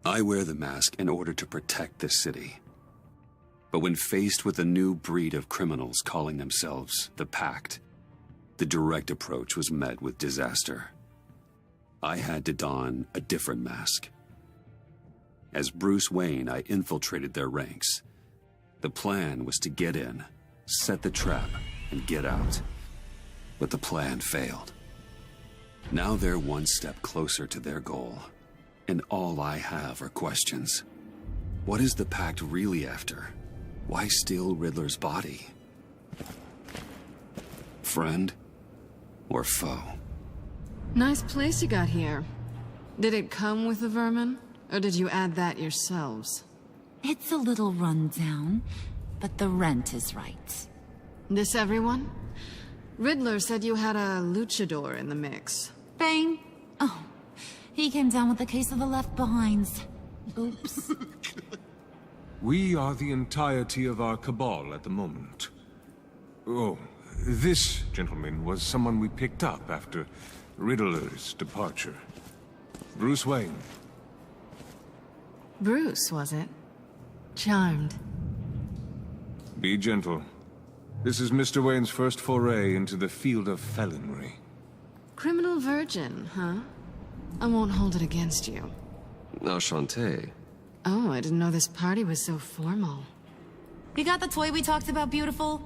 I wear the mask in order to protect this city. But when faced with a new breed of criminals calling themselves the Pact, the direct approach was met with disaster. I had to don a different mask. As Bruce Wayne, I infiltrated their ranks. The plan was to get in, set the trap, and get out. But the plan failed. Now they're one step closer to their goal, and all I have are questions. What is the Pact really after? Why steal Riddler's body? Friend or foe? Nice place you got here. Did it come with the vermin, or did you add that yourselves? It's a little run down, but the rent is right. This everyone? Riddler said you had a luchador in the mix. Bane? Oh, he came down with a case of the left-behinds. Oops. We are the entirety of our cabal at the moment. Oh, this gentleman was someone we picked up after Riddler's departure. Bruce Wayne. Bruce, was it? Charmed. Be gentle. This is Mr. Wayne's first foray into the field of felonry. Criminal virgin, huh? I won't hold it against you. Enchanté. Oh, I didn't know this party was so formal. You got the toy we talked about, beautiful?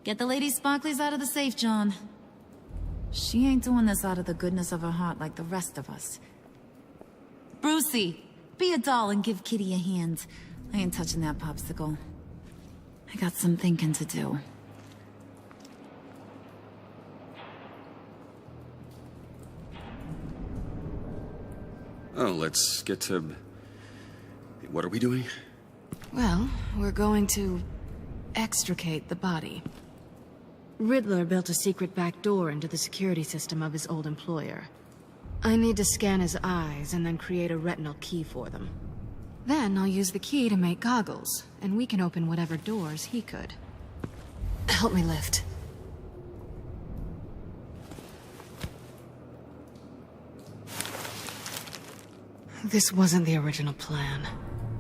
Get the lady sparklies out of the safe, John. She ain't doing this out of the goodness of her heart like the rest of us. Brucey, be a doll and give Kitty a hand. I ain't touching that popsicle. I got some thinking to do. Oh, let's get to... What are we doing? Well, we're going to extricate the body. Riddler built a secret back door into the security system of his old employer. I need to scan his eyes and then create a retinal key for them. Then I'll use the key to make goggles, and we can open whatever doors he could. Help me lift. This wasn't the original plan.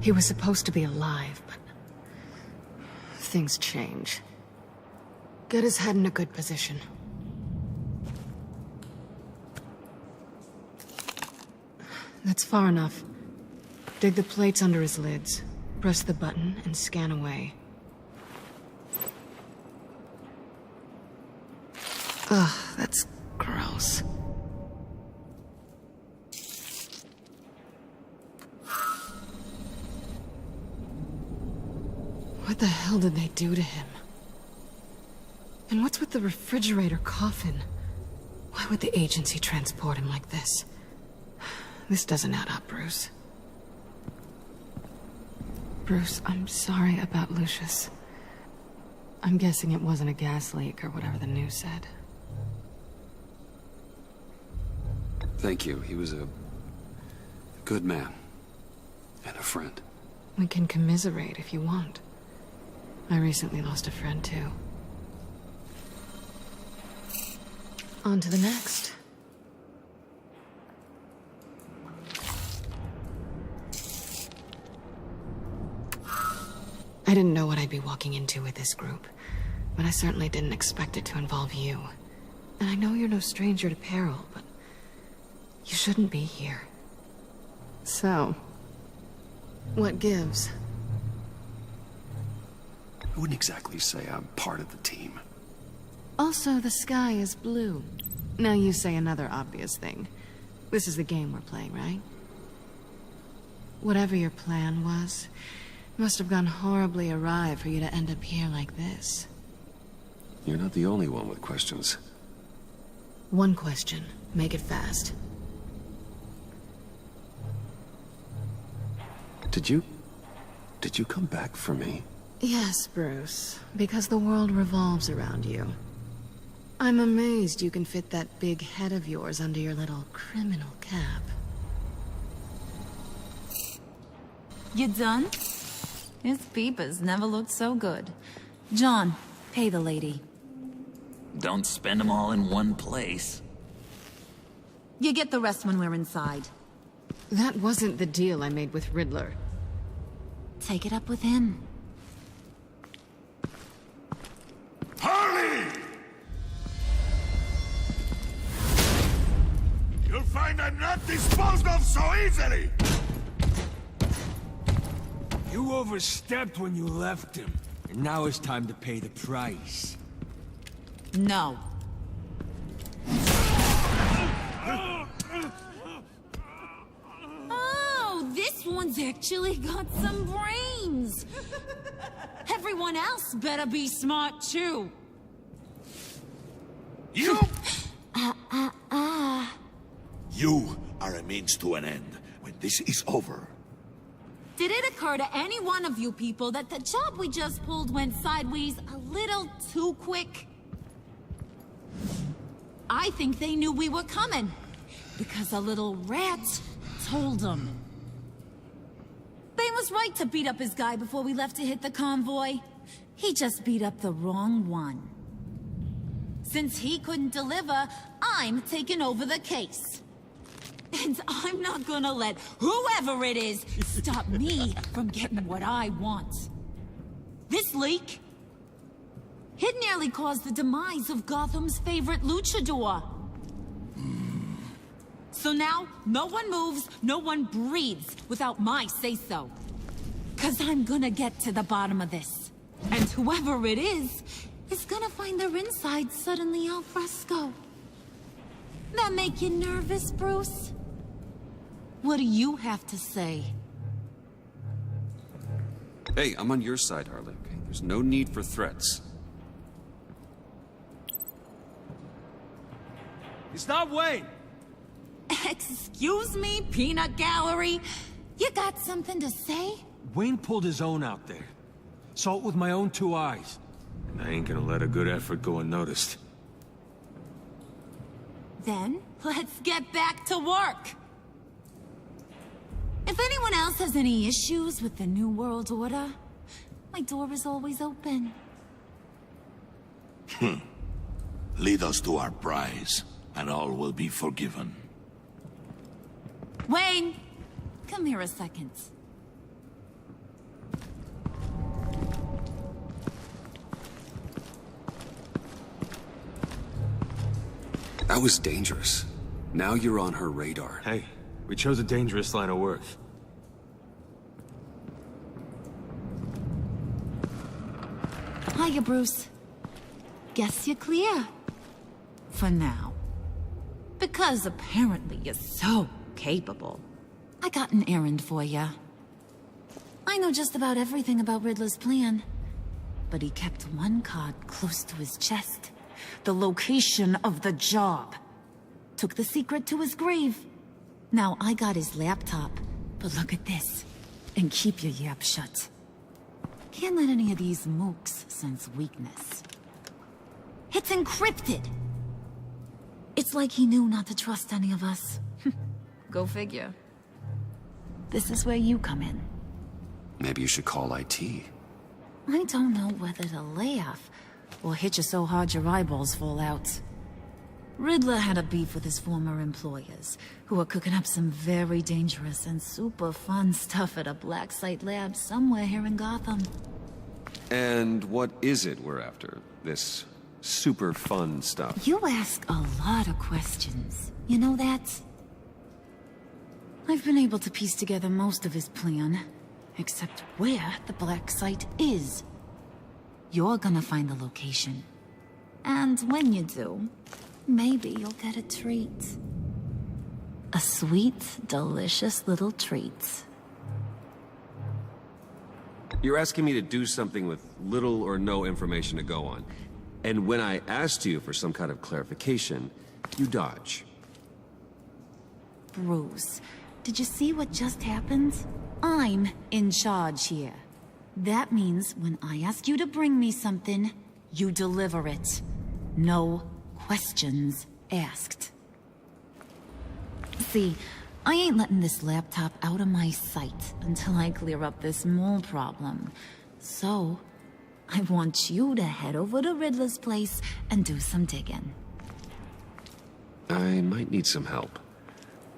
He was supposed to be alive, but... things change. Get his head in a good position. That's far enough. Dig the plates under his lids, press the button, and scan away. Ugh, that's gross. What the hell did they do to him? And what's with the refrigerator coffin? Why would the agency transport him like this? This doesn't add up, Bruce. Bruce, I'm sorry about Lucius. I'm guessing it wasn't a gas leak or whatever the news said. Thank you. He was a good man. And a friend. We can commiserate if you want. I recently lost a friend, too. On to the next. I didn't know what I'd be walking into with this group, but I certainly didn't expect it to involve you. And I know you're no stranger to peril, but you shouldn't be here. So, what gives? I wouldn't exactly say I'm part of the team. Also, the sky is blue. Now you say another obvious thing. This is the game we're playing, right? Whatever your plan was, must have gone horribly awry for you to end up here like this. You're not the only one with questions. One question. Make it fast. Did you come back for me? Yes, Bruce. Because the world revolves around you. I'm amazed you can fit that big head of yours under your little criminal cap. You done? His peepers never looked so good. John, pay the lady. Don't spend them all in one place. You get the rest when we're inside. That wasn't the deal I made with Riddler. Take it up with him. Harley! You'll find I'm not disposed of so easily! You overstepped when you left him, and now it's time to pay the price. No. Oh, this one's actually got some brains. Everyone else better be smart too. You... You are a means to an end. When this is over, Did it occur to any one of you people that the job we just pulled went sideways a little too quick? I think they knew we were coming, because a little rat told them. Bane was right to beat up his guy before we left to hit the convoy. He just beat up the wrong one. Since he couldn't deliver, I'm taking over the case. And I'm not gonna let whoever it is stop me from getting what I want. This leak, it nearly caused the demise of Gotham's favorite luchador. So now, no one moves, no one breathes without my say-so. 'Cause I'm gonna get to the bottom of this. And whoever it is gonna find their inside suddenly al fresco. That make you nervous, Bruce? What do you have to say? Hey, I'm on your side, Harley, okay? There's no need for threats. It's not Wayne! Excuse me, peanut gallery? You got something to say? Wayne pulled his own out there. Saw it with my own two eyes. And I ain't gonna let a good effort go unnoticed. Then, let's get back to work. If anyone else has any issues with the New World Order, my door is always open. lead us to our prize, and all will be forgiven. Wayne, come here a second. That was dangerous. Now you're on her radar. Hey, we chose a dangerous line of work. Hiya, Bruce. Guess you're clear. For now. Because apparently you're so capable. I got an errand for you. I know just about everything about Riddler's plan. But he kept one card close to his chest. The location of the job. Took the secret to his grave. Now I got his laptop. But look at this. And keep your yap shut. Can't let any of these mooks sense weakness. It's encrypted. It's like he knew not to trust any of us. Go figure. This is where you come in. Maybe you should call IT. I don't know whether to laugh or hit you so hard your eyeballs fall out. Riddler had a beef with his former employers, who were cooking up some very dangerous and super fun stuff at a black site lab somewhere here in Gotham. And what is it we're after? This super fun stuff? You ask a lot of questions. You know that? I've been able to piece together most of his plan, except where the black site is. You're gonna find the location. And when you do, maybe you'll get a treat. A sweet, delicious little treat. You're asking me to do something with little or no information to go on. And when I asked you for some kind of clarification, you dodge. Bruce, did you see what just happened? I'm in charge here. That means when I ask you to bring me something, you deliver it. No questions asked. See, I ain't letting this laptop out of my sight until I clear up this mole problem. So, I want you to head over to Riddler's place and do some digging. I might need some help.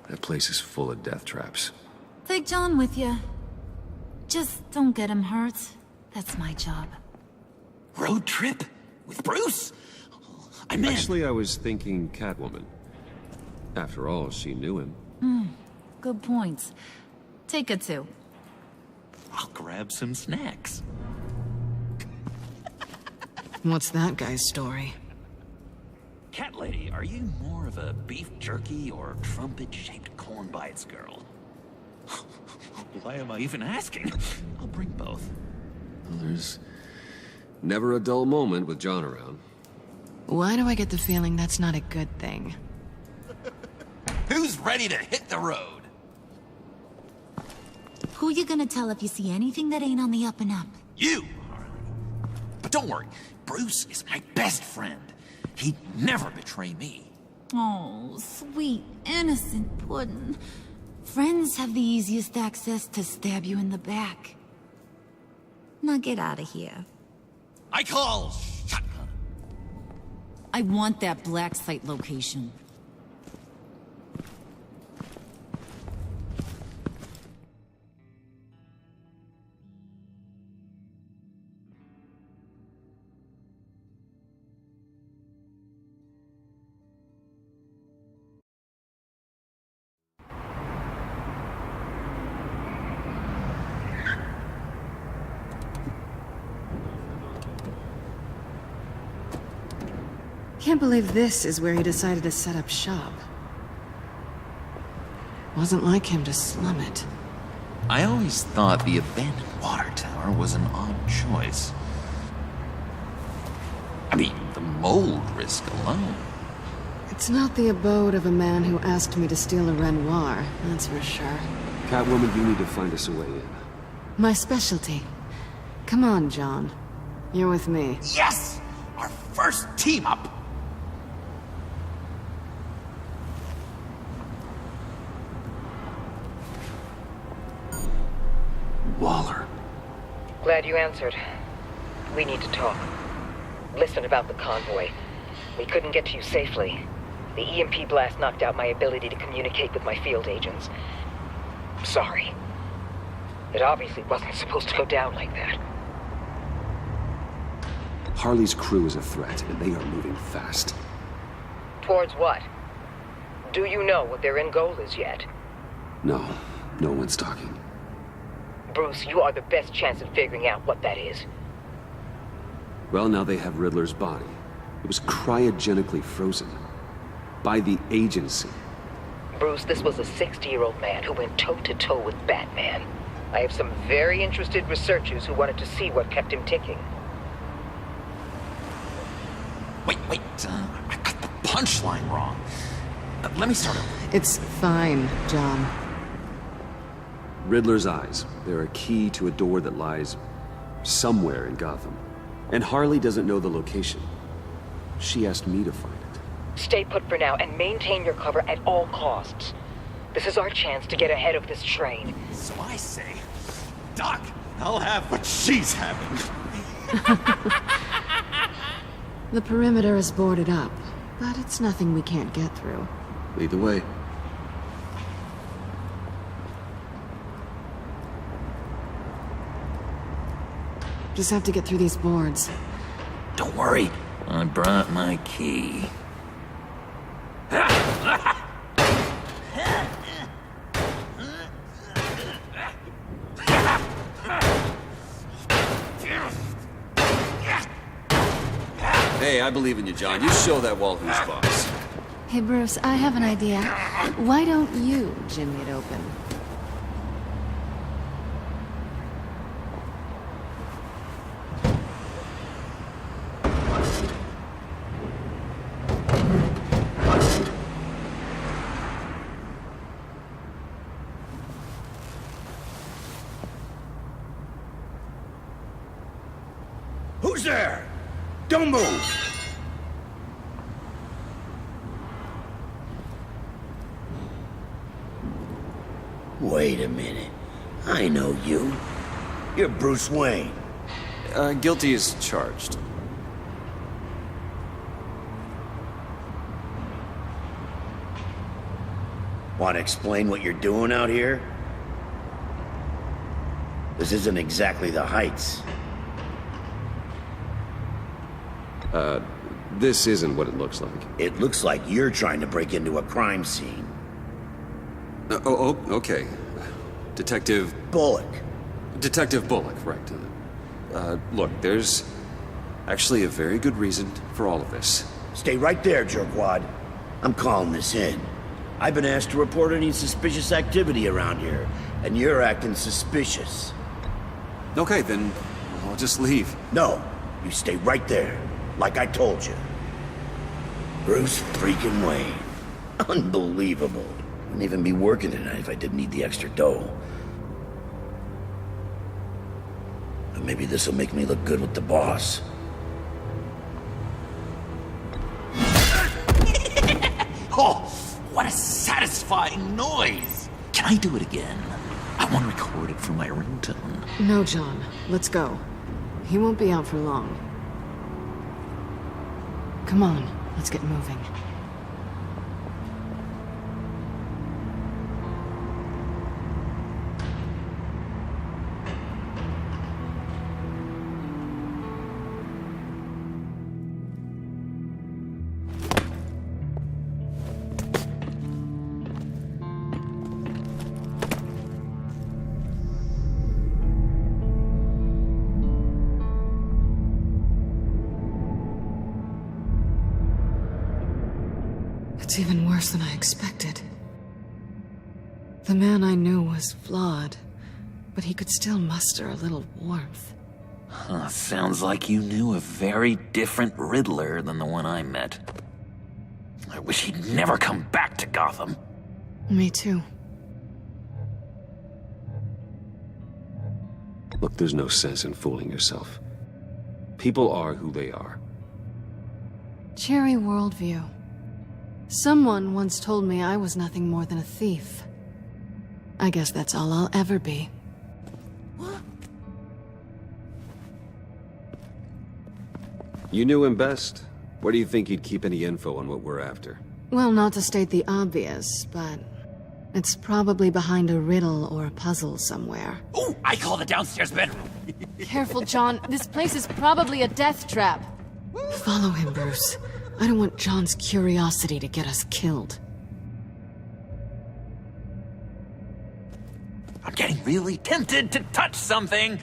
That place is full of death traps. Take John with you. Just don't get him hurt. That's my job. Road trip? With Bruce? I'm in. Actually, I was thinking Catwoman. After all, she knew him. Good points. Take her too. I'll grab some snacks. What's that guy's story? Cat lady, are you more of a beef jerky or trumpet-shaped corn bites girl? Why am I even asking? I'll bring both. Well, there's never a dull moment with John around. Why do I get the feeling that's not a good thing? Who's ready to hit the road? Who you gonna tell if you see anything that ain't on the up and up? You, Harley. But don't worry, Bruce is my best friend. He'd never betray me. Oh, sweet, innocent Puddin'. Friends have the easiest access to stab you in the back. Now get out of here. I call shotgun. I want that black site location. Can't believe this is where he decided to set up shop. Wasn't like him to slum it. I always thought the abandoned water tower was an odd choice. I mean, the mold risk alone. It's not the abode of a man who asked me to steal a Renoir, that's for sure. Catwoman, you need to find us a way in. My specialty. Come on, John. You're with me. Yes! Our first team up! Waller. Glad you answered. We need to talk. Listen about the convoy. We couldn't get to you safely. The EMP blast knocked out my ability to communicate with my field agents. Sorry. It obviously wasn't supposed to go down like that. Harley's crew is a threat, and they are moving fast. Towards what? Do you know what their end goal is yet? No, no one's talking. Bruce, you are the best chance of figuring out what that is. Well, now they have Riddler's body. It was cryogenically frozen. By the agency. Bruce, this was a 60-year-old man who went toe-to-toe with Batman. I have some very interested researchers who wanted to see what kept him ticking. Wait, I got the punchline wrong. Let me start over. It's fine, John. Riddler's eyes. They're a key to a door that lies somewhere in Gotham. And Harley doesn't know the location. She asked me to find it. Stay put for now and maintain your cover at all costs. This is our chance to get ahead of this train. So I say, Doc, I'll have what she's having. The perimeter is boarded up, but it's nothing we can't get through. Lead the way. Just have to get through these boards. Don't worry, I brought my key. Hey, I believe in you, John. You show that wall who's boss. Hey, Bruce, I have an idea. Why don't you jimmy it open? Who's there? Don't move! Wait a minute. I know you. You're Bruce Wayne. Guilty as charged. Want to explain what you're doing out here? This isn't exactly the Heights. This isn't what it looks like. It looks like you're trying to break into a crime scene. Okay. Detective Bullock. Right. Look, there's actually a very good reason for all of this. Stay right there, jerkwad. I'm calling this in. I've been asked to report any suspicious activity around here, and you're acting suspicious. Okay, then I'll just leave. No, you stay right there, like I told you. Bruce freaking Wayne. Unbelievable. Wouldn't even be working tonight if I didn't need the extra dough. But maybe this'll make me look good with the boss. Oh, what a satisfying noise! Can I do it again? I want to record it for my ringtone. No, John. Let's go. He won't be out for long. Come on, let's get moving. It's even worse than I expected. The man I knew was flawed, but he could still muster a little warmth. Sounds like you knew a very different Riddler than the one I met. I wish he'd never come back to Gotham. Me too. Look, there's no sense in fooling yourself. People are who they are. Cherry worldview. Someone once told me I was nothing more than a thief. I guess that's all I'll ever be. You knew him best. Where do you think he'd keep any info on what we're after? Well, not to state the obvious, but it's probably behind a riddle or a puzzle somewhere. Oh, I call the downstairs bedroom. Careful, John. This place is probably a death trap. Follow him, Bruce. I don't want John's curiosity to get us killed. I'm getting really tempted to touch something.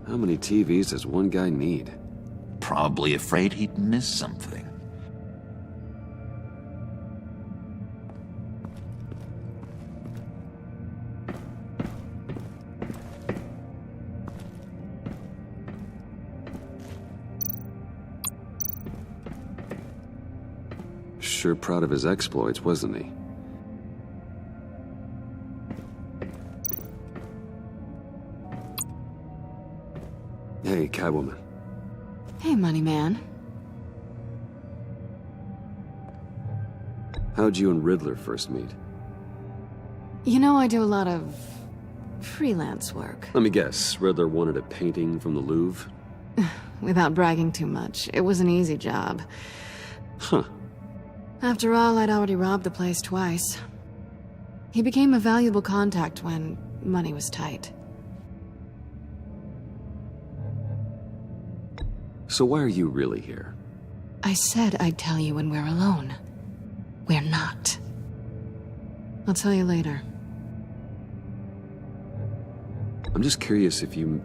How many TVs does one guy need? Probably afraid he'd miss something. Sure proud of his exploits, wasn't he? Hey, Catwoman. Hey, money man. How'd you and Riddler first meet? You know, I do a lot of freelance work. Let me guess, Riddler wanted a painting from the Louvre? Without bragging too much, it was an easy job. Huh. After all, I'd already robbed the place twice. He became a valuable contact when money was tight. So why are you really here? I said I'd tell you when we're alone. We're not. I'll tell you later. I'm just curious if you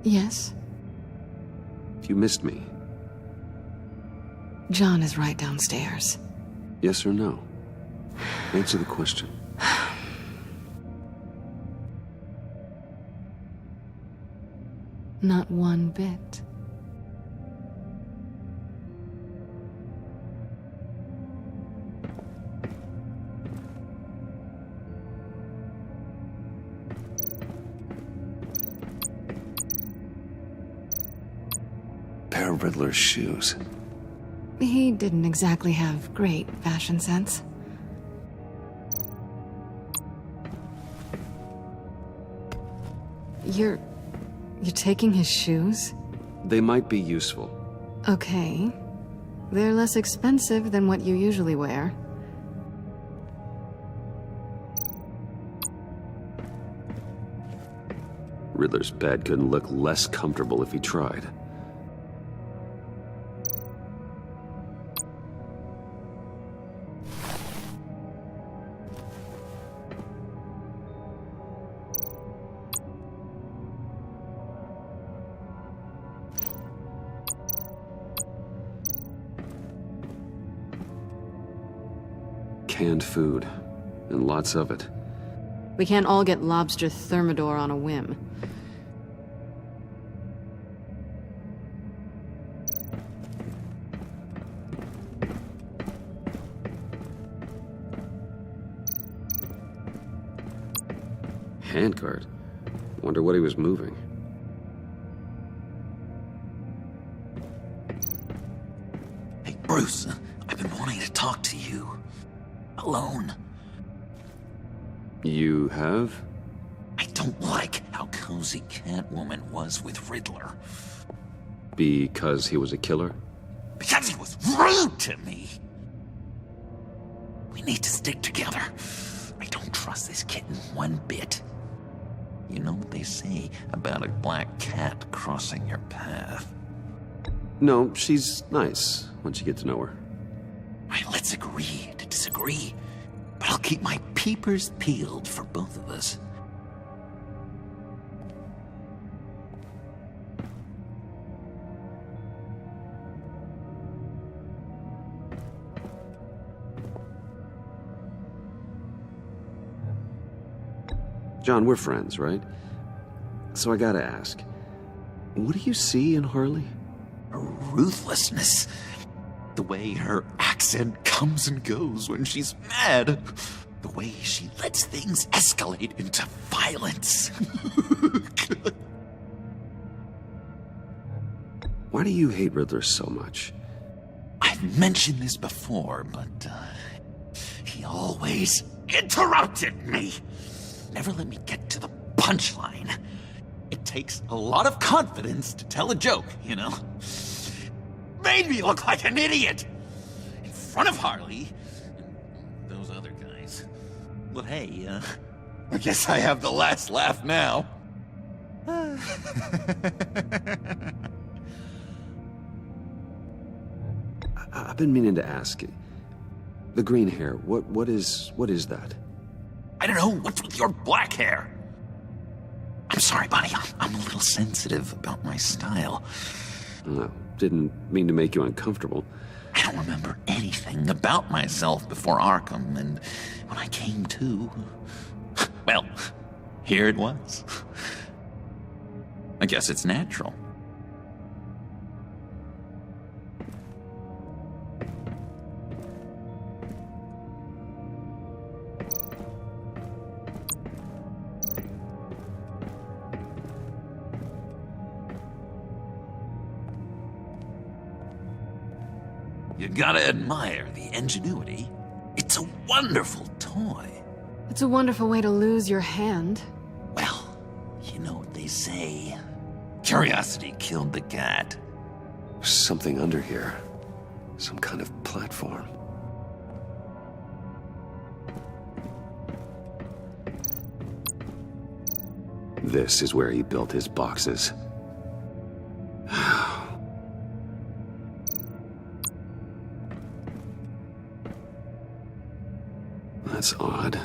Yes? missed me. John is right downstairs. Yes or no? Answer the question. Not one bit. Pair of Riddler's shoes. He didn't exactly have great fashion sense. You're taking his shoes? They might be useful. Okay. They're less expensive than what you usually wear. Riddler's bed couldn't look less comfortable if he tried. Canned food, and lots of it. We can't all get lobster thermidor on a whim. Handcart? Wonder what he was moving. Hey, Bruce, I've been wanting to talk to you. Alone. You have? I don't like how cozy Catwoman was with Riddler. Because he was a killer? Because he was rude to me! We need to stick together. I don't trust this kitten one bit. You know what they say about a black cat crossing your path? No, she's nice once you get to know her. Right, let's agree to disagree. But I'll keep my peepers peeled for both of us. John, we're friends, right? So I gotta ask, what do you see in Harley? Her ruthlessness. The way her accent comes and goes when she's mad. The way she lets things escalate into violence. Why do you hate Riddler so much? I've mentioned this before, but he always interrupted me. Never let me get to the punchline. It takes a lot of confidence to tell a joke, you know? Made me look like an idiot! In front of Harley and those other guys. But hey, I guess I have the last laugh now. I've been meaning to ask. The green hair, what is that? I don't know, what's with your black hair? I'm sorry, buddy, I'm a little sensitive about my style. Didn't mean to make you uncomfortable. I don't remember anything about myself before Arkham, and when I came to, well, here it was. I guess it's natural. You gotta admire the ingenuity. It's a wonderful toy. It's a wonderful way to lose your hand. Well, you know what they say. Curiosity killed the cat. There's something under here. Some kind of platform. This is where he built his boxes. That's odd.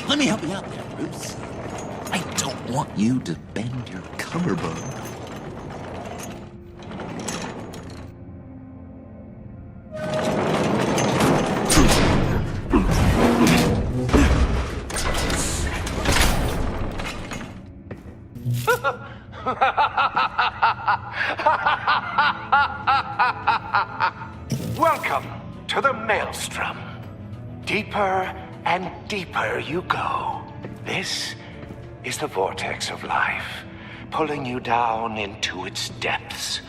Let me help you out there, Bruce. I don't want you to bend your collarbone. Deeper and deeper you go. This is the vortex of life, pulling you down into its depths.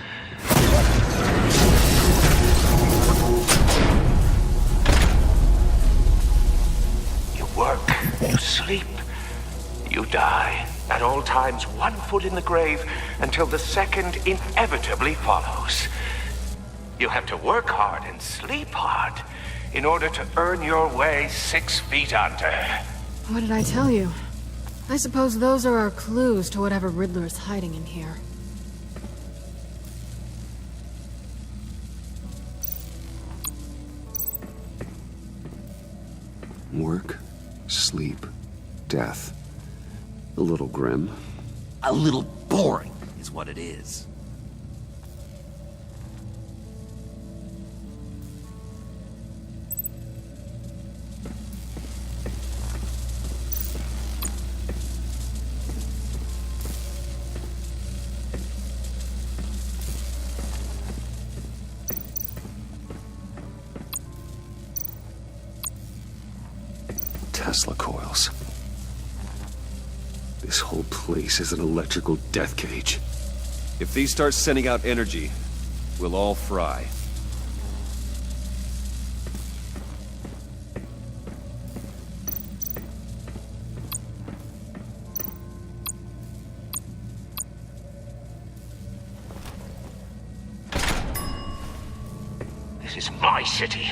You work, you sleep, you die. At all times, 1 foot in the grave until the second inevitably follows. You have to work hard and sleep hard in order to earn your way 6 feet under. What did I tell you? I suppose those are our clues to whatever Riddler is hiding in here. Work, sleep, death. A little grim. A little boring is what it is. Tesla coils. This whole place is an electrical death cage. If these start sending out energy, we'll all fry. This is my city.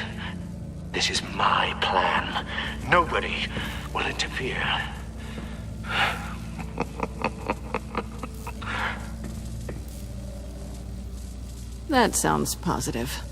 This is my plan. Nobody will interfere. That sounds positive.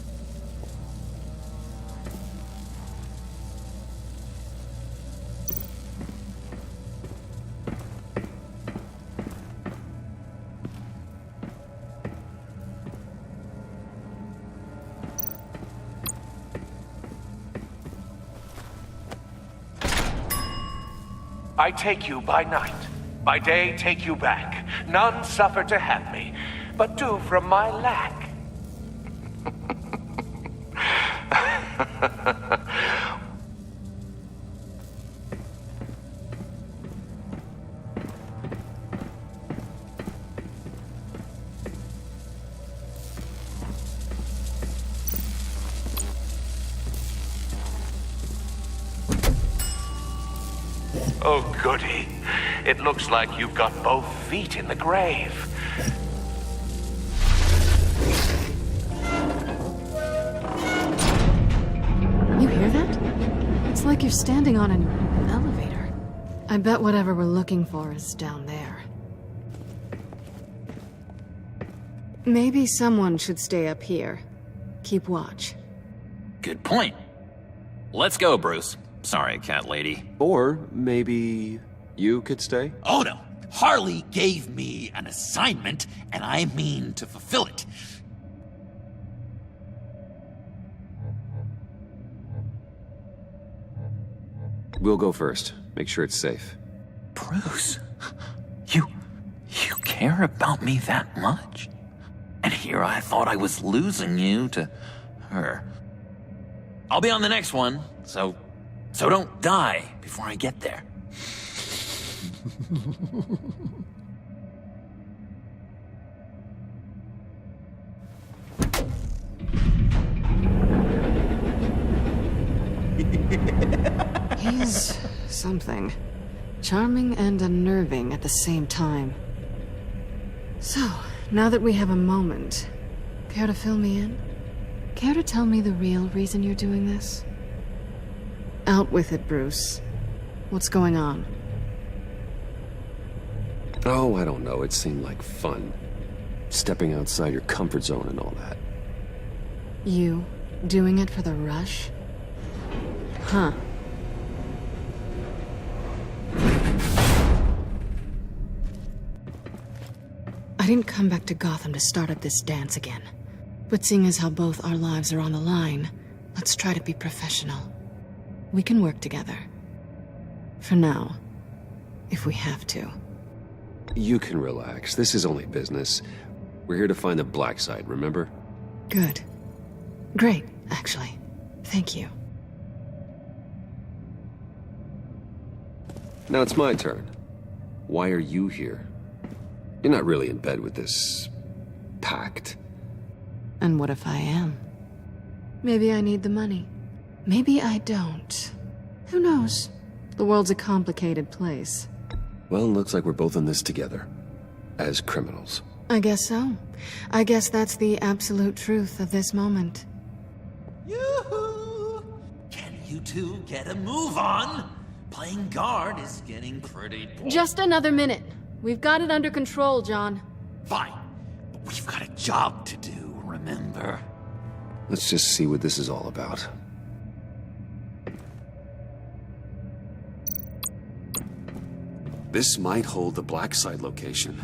I take you by night. By day, take you back. None suffer to have me, but do from my lack. Oh, goody. It looks like you've got both feet in the grave. You hear that? It's like you're standing on an elevator. I bet whatever we're looking for is down there. Maybe someone should stay up here. Keep watch. Good point. Let's go, Bruce. Sorry, cat lady. Or maybe you could stay? Oh no. Harley gave me an assignment, and I mean to fulfill it. We'll go first. Make sure it's safe. Bruce, you care about me that much? And here I thought I was losing you to her. I'll be on the next one, so don't die before I get there. He's something. Charming and unnerving at the same time. So, now that we have a moment, care to fill me in? Care to tell me the real reason you're doing this? Out with it, Bruce. What's going on? Oh, I don't know. It seemed like fun. Stepping outside your comfort zone and all that. You doing it for the rush? Huh. I didn't come back to Gotham to start up this dance again. But seeing as how both our lives are on the line, let's try to be professional. We can work together. For now. If we have to. You can relax. This is only business. We're here to find the black side, remember? Good. Great, actually. Thank you. Now it's my turn. Why are you here? You're not really in bed with this... pact. And what if I am? Maybe I need the money. Maybe I don't. Who knows? The world's a complicated place. Well, looks like we're both in this together. As criminals. I guess so. I guess that's the absolute truth of this moment. Yoo-hoo! Can you two get a move on? Playing guard is getting pretty boring. Just another minute. We've got it under control, John. Fine. But we've got a job to do, remember? Let's just see what this is all about. This might hold the black site location.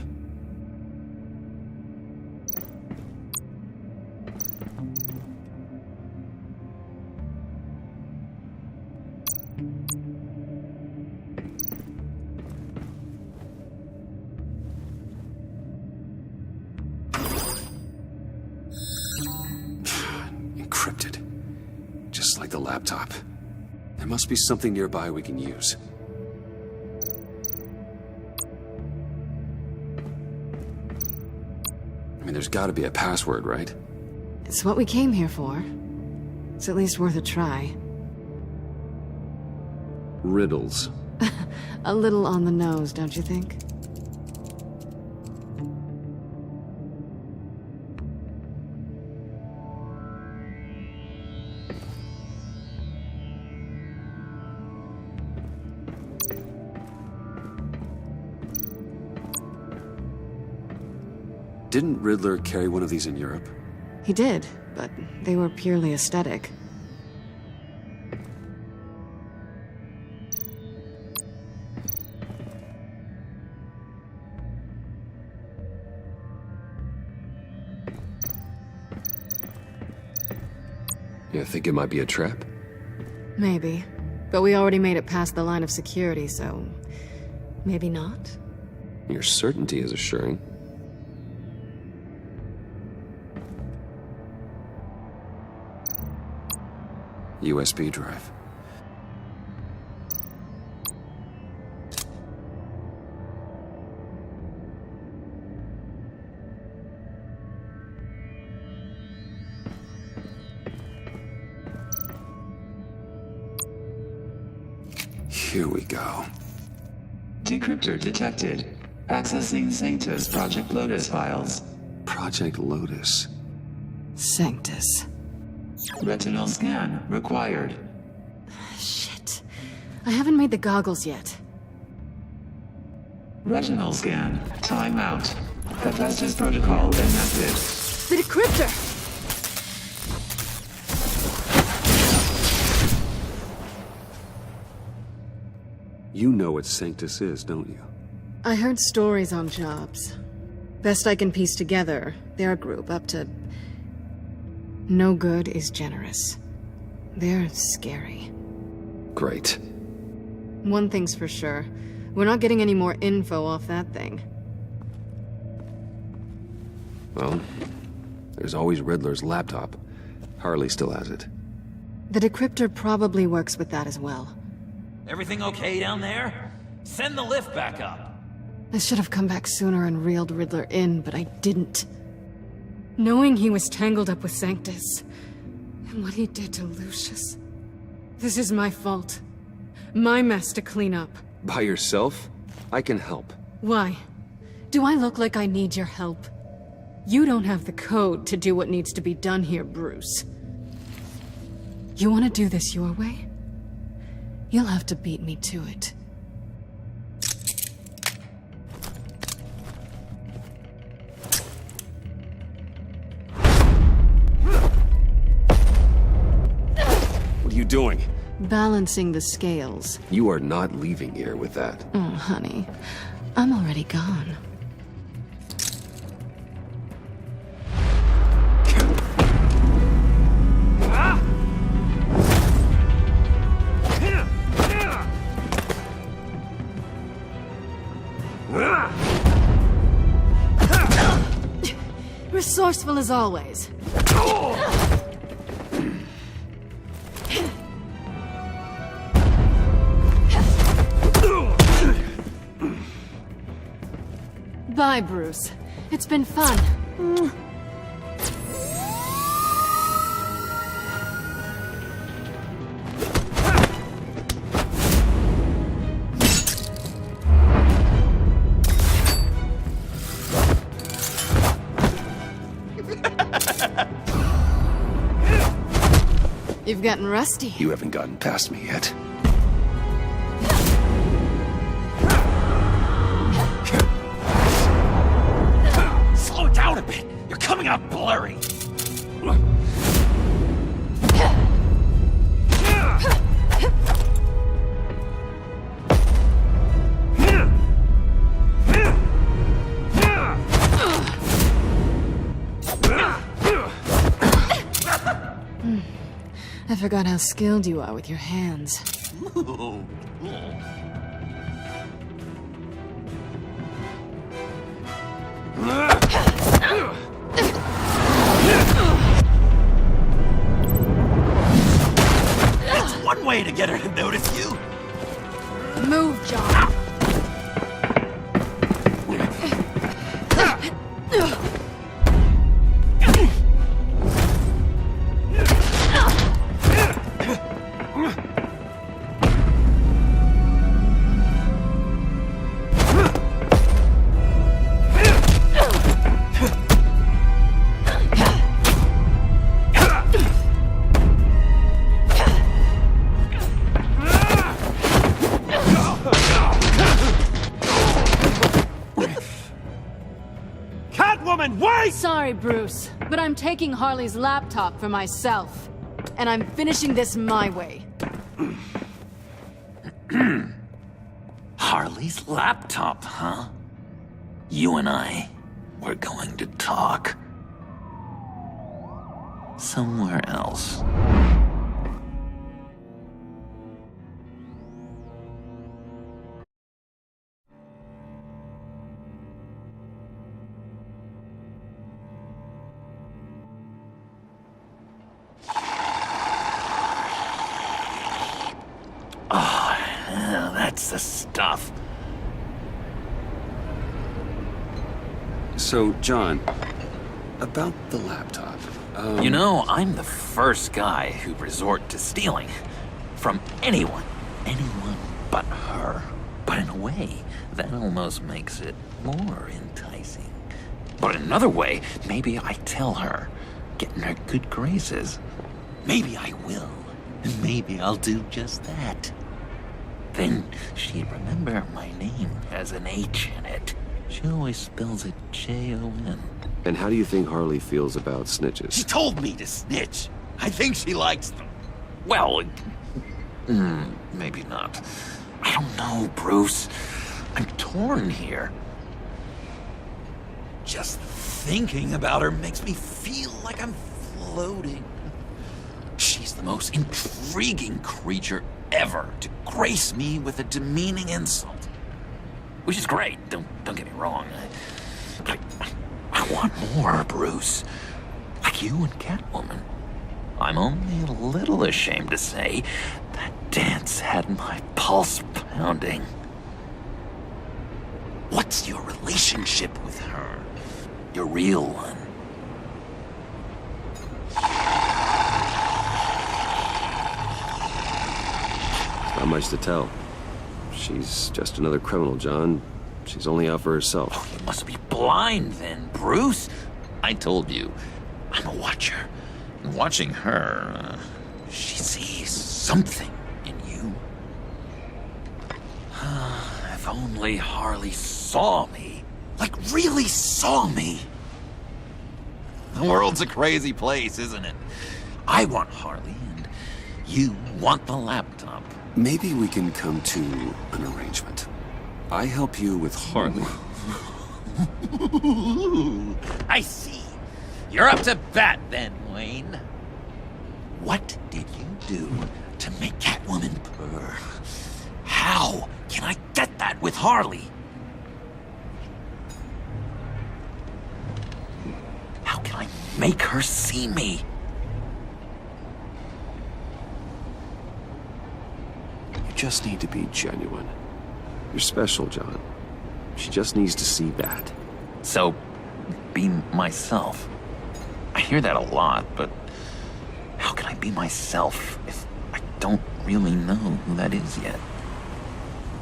Encrypted. Just like the laptop. There must be something nearby we can use. I mean, there's gotta be a password, right? It's what we came here for. It's at least worth a try. Riddles. A little on the nose, don't you think? Didn't Riddler carry one of these in Europe? He did, but they were purely aesthetic. You think it might be a trap? Maybe. But we already made it past the line of security, so... maybe not? Your certainty is assuring. USB drive. Here we go. Decryptor detected. Accessing Sanctus Project Lotus files. Project Lotus. Sanctus. Retinal scan required. Shit. I haven't made the goggles yet. Retinal scan. Timeout. Hephaestus protocol enacted. The decryptor! You know what Sanctus is, don't you? I heard stories on jobs. Best I can piece together, their group up to... no good is generous. They're scary. Great. One thing's for sure. We're not getting any more info off that thing. Well, there's always Riddler's laptop. Harley still has it. The decryptor probably works with that as well. Everything okay down there? Send the lift back up. I should have come back sooner and reeled Riddler in, but I didn't. Knowing he was tangled up with Sanctus, and what he did to Lucius. This is my fault. My mess to clean up. By yourself? I can help. Why? Do I look like I need your help? You don't have the code to do what needs to be done here, Bruce. You want to do this your way? You'll have to beat me to it. What are you doing? Balancing the scales. You are not leaving here with that. Oh, honey. I'm already gone. Resourceful as always. Bye, Bruce. It's been fun. You've gotten rusty. You haven't gotten past me yet. Slow down a bit. You're coming out blurry. I forgot how skilled you are with your hands. That's one way to get her to notice you. Move, John. Catwoman, wait! Sorry, Bruce, but I'm taking Harley's laptop for myself. And I'm finishing this my way. Harley's laptop, huh? You and I, we're going to talk. Somewhere else. That's the stuff. So, John, about the laptop. You know, I'm the first guy who'd resort to stealing. From anyone. Anyone but her. But in a way, that almost makes it more enticing. But in another way, maybe I tell her, get in her good graces. Maybe I will. And maybe I'll do just that. Then she'd remember my name has an H in it. She always spells it J-O-N. And how do you think Harley feels about snitches? She told me to snitch. I think she likes them. Well, maybe not. I don't know, Bruce. I'm torn here. Just thinking about her makes me feel like I'm floating. She's the most intriguing creature ever to grace me with a demeaning insult. Which is great, don't get me wrong. But I want more, Bruce. Like you and Catwoman. I'm only a little ashamed to say that dance had my pulse pounding. What's your relationship with her? Your real one? Not much to tell. She's just another criminal, John. She's only out for herself. Oh, you must be blind then, Bruce. I told you, I'm a watcher. And watching her, she sees something in you. If only Harley saw me. Like, really saw me. The world's a crazy place, isn't it? I want Harley, and you want the laptop. Maybe we can come to an arrangement. I help you with Harley. I see. You're up to bat then, Wayne. What did you do to make Catwoman purr? How can I get that with Harley? How can I make her see me? You just need to be genuine. You're special, John. She just needs to see that. So, be myself. I hear that a lot, but how can I be myself if I don't really know who that is yet?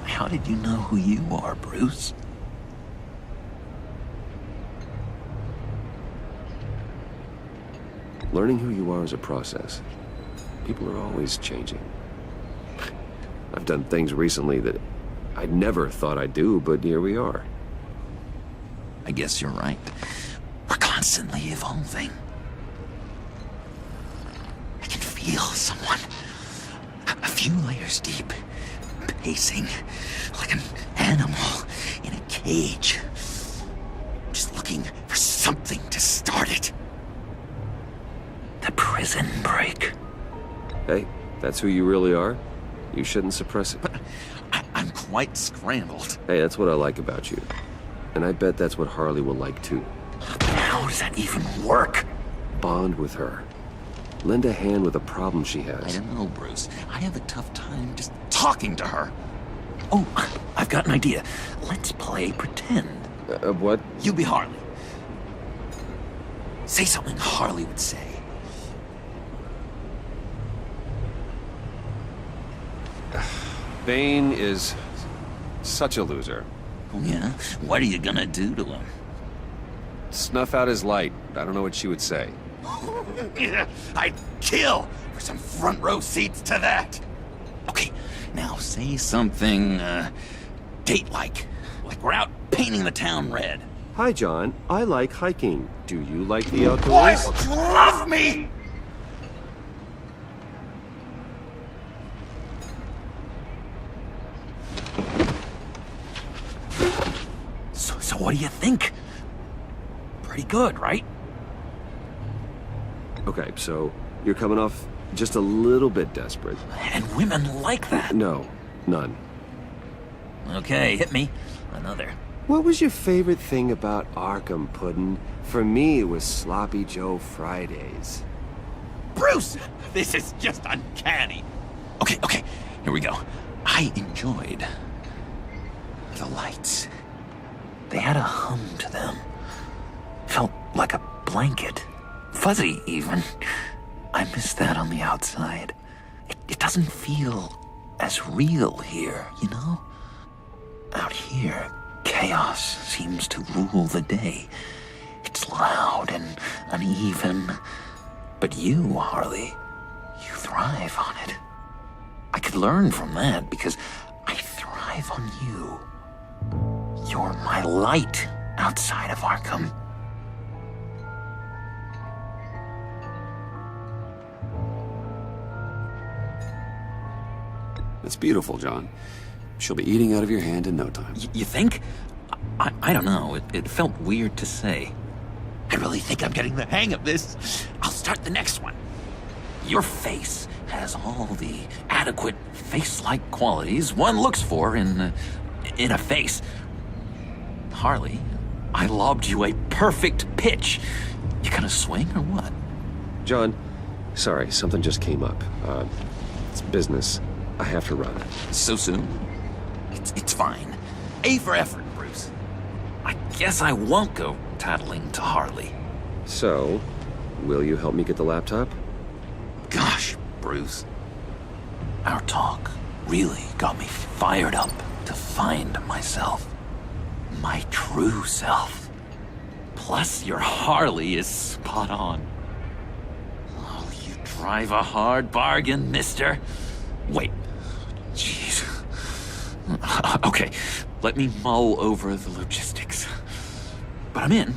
How did you know who you are, Bruce? Learning who you are is a process. People are always changing. I've done things recently that I never thought I'd do, but here we are. I guess you're right. We're constantly evolving. I can feel someone a few layers deep, pacing like an animal in a cage, just looking for something to start it. The prison break. Hey, that's who you really are. You shouldn't suppress it. But I'm quite scrambled. Hey, that's what I like about you. And I bet that's what Harley will like too. How does that even work? Bond with her. Lend a hand with a problem she has. I don't know, Bruce. I have a tough time just talking to her. Oh, I've got an idea. Let's play pretend. What? You be Harley. Say something Harley would say. Bane is such a loser. Oh, yeah? What are you gonna do to him? Snuff out his light. I don't know what she would say. I'd kill for some front row seats to that. Okay, now say something, date-like. Like we're out painting the town red. Hi, John. I like hiking. Do you like the outdoors? Boys, love me! So what do you think? Pretty good, right? Okay, so you're coming off just a little bit desperate. And women like that. No, none. Okay, hit me. Another. What was your favorite thing about Arkham, Puddin'? For me, it was Sloppy Joe Fridays. Bruce! This is just uncanny. Okay, here we go. I enjoyed the lights. They had a hum to them. Felt like a blanket. Fuzzy, even. I miss that on the outside. It doesn't feel as real here, you know? Out here, chaos seems to rule the day. It's loud and uneven. But you, Harley, you thrive on it. I could learn from that because I thrive on you. You're my light outside of Arkham. It's beautiful, John. She'll be eating out of your hand in no time. You think? I don't know. It felt weird to say. I really think I'm getting the hang of this. I'll start the next one. Your face has all the adequate face-like qualities one looks for in a face. Harley, I lobbed you a perfect pitch. You gonna swing or what? John, sorry, something just came up. It's business. I have to run. So soon? It's fine. A for effort, Bruce. I guess I won't go tattling to Harley. So, will you help me get the laptop? Gosh, Bruce. Our talk really got me fired up to find myself. My true self. Plus, your Harley is spot on. Oh, you drive a hard bargain, mister. Wait. Jeez. Okay, let me mull over the logistics. But I'm in.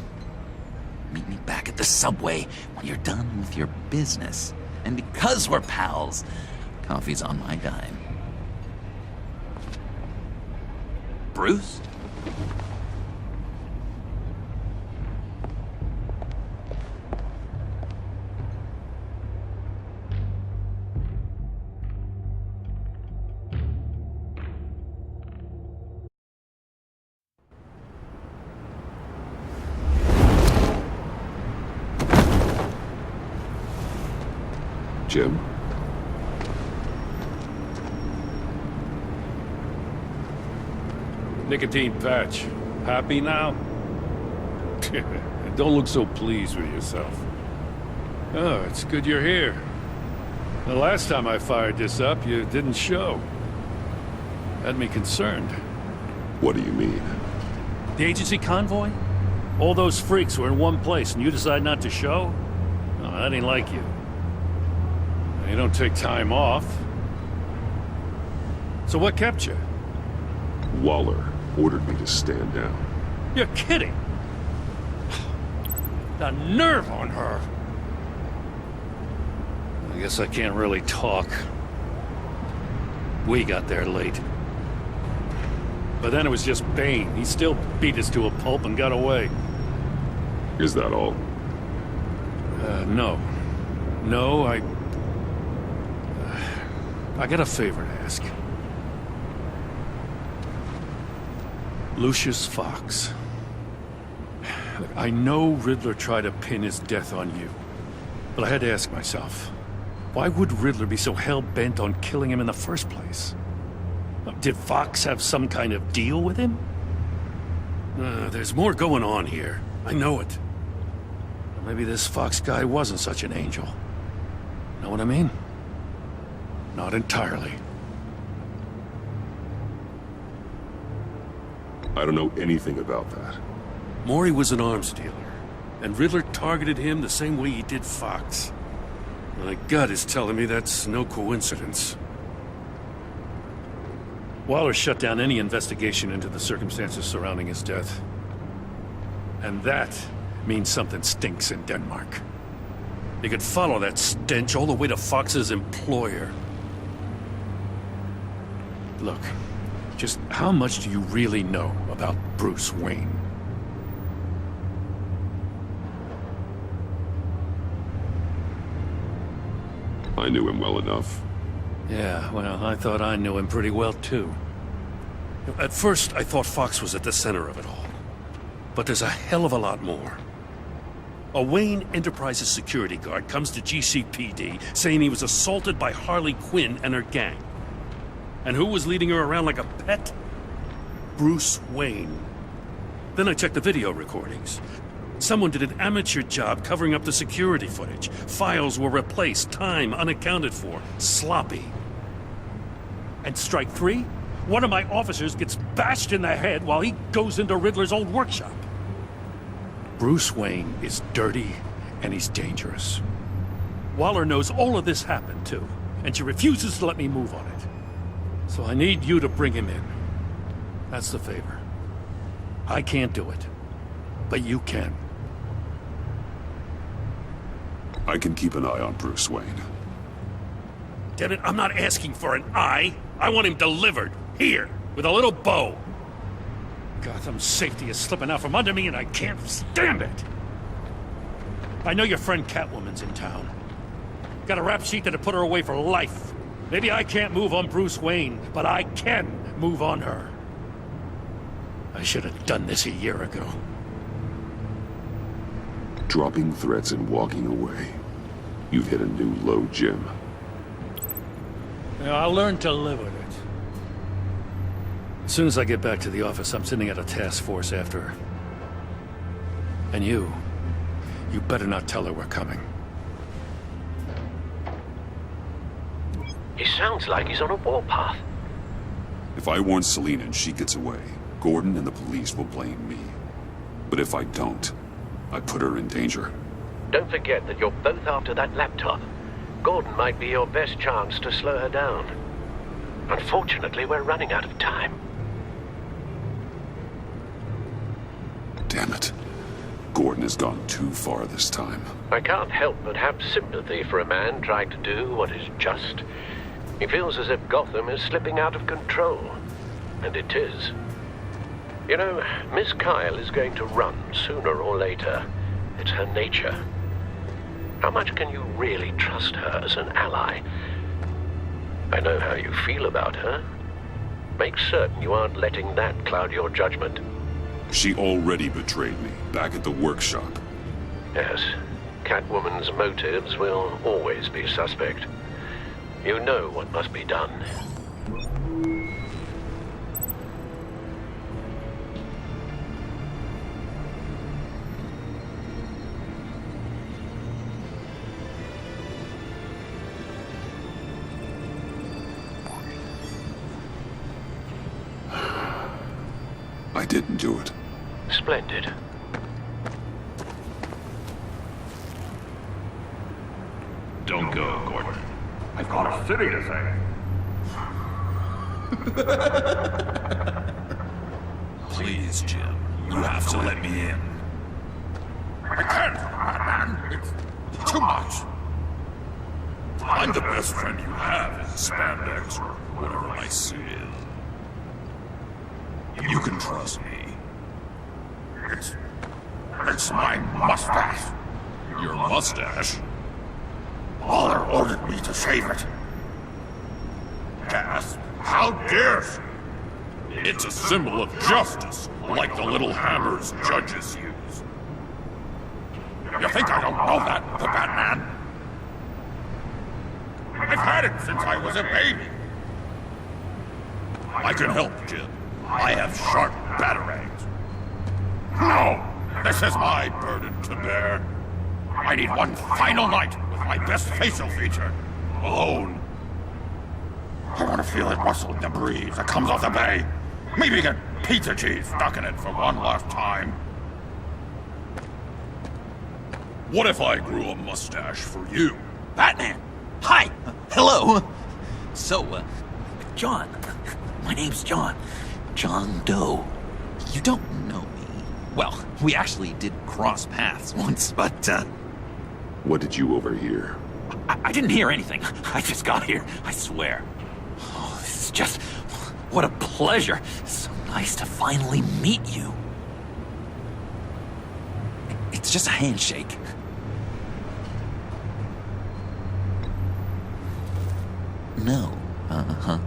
Meet me back at the subway when you're done with your business. And because we're pals, coffee's on my dime. Bruce? Jim? Nicotine patch. Happy now? Don't look so pleased with yourself. Oh, it's good you're here. The last time I fired this up, you didn't show. Had me concerned. What do you mean? The agency convoy? All those freaks were in one place and you decide not to show? No, that ain't like you. You don't take time off. So what kept you? Waller ordered me to stand down. You're kidding! The nerve on her! I guess I can't really talk. We got there late. But then it was just Bane. He still beat us to a pulp and got away. Is that all? No. No, I got a favor to ask. Lucius Fox. Look, I know Riddler tried to pin his death on you. But I had to ask myself, why would Riddler be so hell-bent on killing him in the first place? Did Fox have some kind of deal with him? There's more going on here. I know it. Maybe this Fox guy wasn't such an angel. Know what I mean? Not entirely. I don't know anything about that. Maury was an arms dealer, and Riddler targeted him the same way he did Fox. My gut is telling me that's no coincidence. Waller shut down any investigation into the circumstances surrounding his death. And that means something stinks in Denmark. You could follow that stench all the way to Fox's employer. Look, just how much do you really know about Bruce Wayne? I knew him well enough. Yeah, well, I thought I knew him pretty well, too. At first, I thought Fox was at the center of it all. But there's a hell of a lot more. A Wayne Enterprises security guard comes to GCPD saying he was assaulted by Harley Quinn and her gang. And who was leading her around like a pet? Bruce Wayne. Then I checked the video recordings. Someone did an amateur job covering up the security footage. Files were replaced, time unaccounted for, sloppy. And strike three? One of my officers gets bashed in the head while he goes into Riddler's old workshop. Bruce Wayne is dirty and he's dangerous. Waller knows all of this happened too, and she refuses to let me move on it. So I need you to bring him in. That's the favor. I can't do it, but you can. I can keep an eye on Bruce Wayne. Damn it, I'm not asking for an eye. I want him delivered. Here, with a little bow. Gotham's safety is slipping out from under me and I can't stand it. I know your friend Catwoman's in town. Got a rap sheet that'd put her away for life. Maybe I can't move on Bruce Wayne, but I can move on her. I should have done this a year ago. Dropping threats and walking away. You've hit a new low, Jim. Yeah, I'll learn to live with it. As soon as I get back to the office, I'm sending out a task force after her. And you better not tell her we're coming. He sounds like he's on a warpath. If I warn Selina and she gets away, Gordon and the police will blame me. But if I don't, I put her in danger. Don't forget that you're both after that laptop. Gordon might be your best chance to slow her down. Unfortunately, we're running out of time. Damn it. Gordon has gone too far this time. I can't help but have sympathy for a man trying to do what is just. He feels as if Gotham is slipping out of control. And it is. You know, Miss Kyle is going to run sooner or later. It's her nature. How much can you really trust her as an ally? I know how you feel about her. Make certain you aren't letting that cloud your judgment. She already betrayed me, back at the workshop. Yes, Catwoman's motives will always be suspect. You know what must be done. didn't do it. Splendid. Don't go, Gordon. I've got a city to save. Please, Jim. You have to let me in. I can't, man. It's too much. I'm the best friend you have in spandex or whatever my suit is. You can trust me. It's my mustache. Your mustache? Waller ordered me to save it. Gas, how dare she? It's a symbol of justice, like the little hammers judges use. You think I don't know that, the Batman? I've had it since I was a baby. I can help, Jim. I have sharp batarangs. No! This is my burden to bear. I need one final night with my best facial feature. Alone. I want to feel it rustle in the breeze that comes off the bay. Maybe get pizza cheese stuck in it for one last time. What if I grew a mustache for you? Batman! Hi! Hello! So, John. My name's John. John Doe. You don't know me. Well, we actually did cross paths once, but, What did you overhear? I didn't hear anything. I just got here, I swear. Oh, this is just... What a pleasure. So nice to finally meet you. It's just a handshake. No. Uh-huh.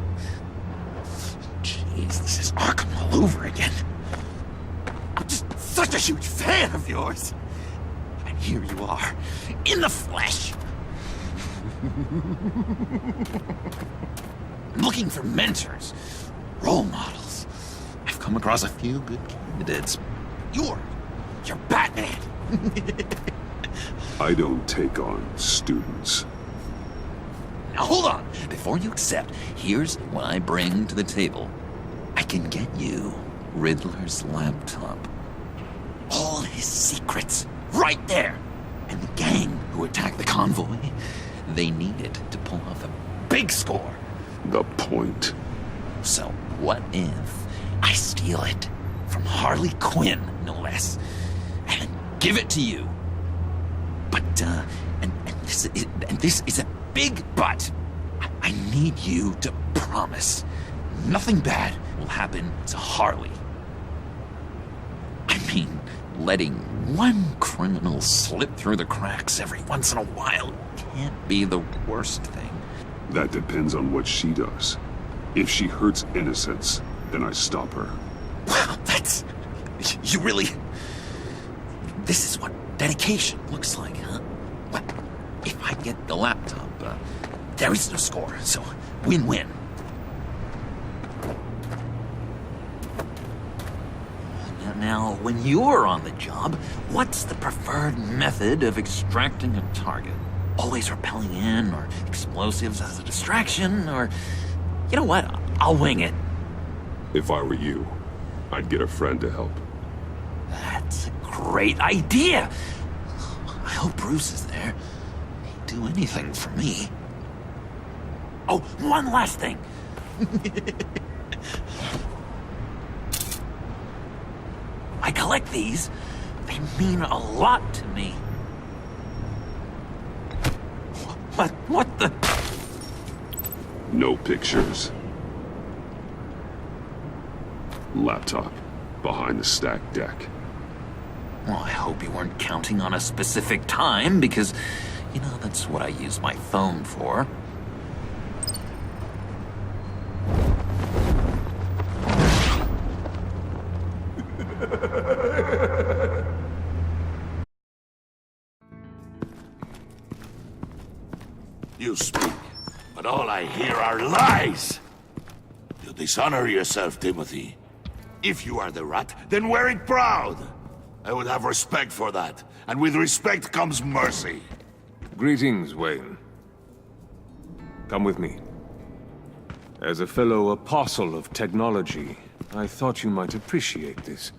Jeez, this is Arkham all over again. I'm just such a huge fan of yours. And here you are, in the flesh. I'm looking for mentors, role models. I've come across a few good candidates. You're Batman. I don't take on students. Now hold on. Before you accept, here's what I bring to the table. I can get you Riddler's laptop. All his secrets, right there. And the gang who attacked the convoy, they need it to pull off a big score. The point. So what if I steal it from Harley Quinn, no less, and give it to you? But, and this is a big but. I need you to promise nothing bad will happen to Harley. I mean, letting one criminal slip through the cracks every once in a while can't be the worst thing. That depends on what she does. If she hurts innocents, then I stop her. Wow, that's... You really... This is what dedication looks like, huh? Well, if I get the laptop, there is no score, so win-win. Now, when you're on the job, what's the preferred method of extracting a target? Always rappelling in, or explosives as a distraction, or... You know what? I'll wing it. If I were you, I'd get a friend to help. That's a great idea! I hope Bruce is there. He'd do anything for me. Oh, one last thing. I collect these. They mean a lot to me. What the... No pictures. Laptop. Behind the stacked deck. Well, I hope you weren't counting on a specific time, because, you know, that's what I use my phone for. You speak, but all I hear are lies! You dishonor yourself, Timothy. If you are the rat, then wear it proud! I would have respect for that, and with respect comes mercy. Greetings, Wayne. Come with me. As a fellow apostle of technology, I thought you might appreciate this.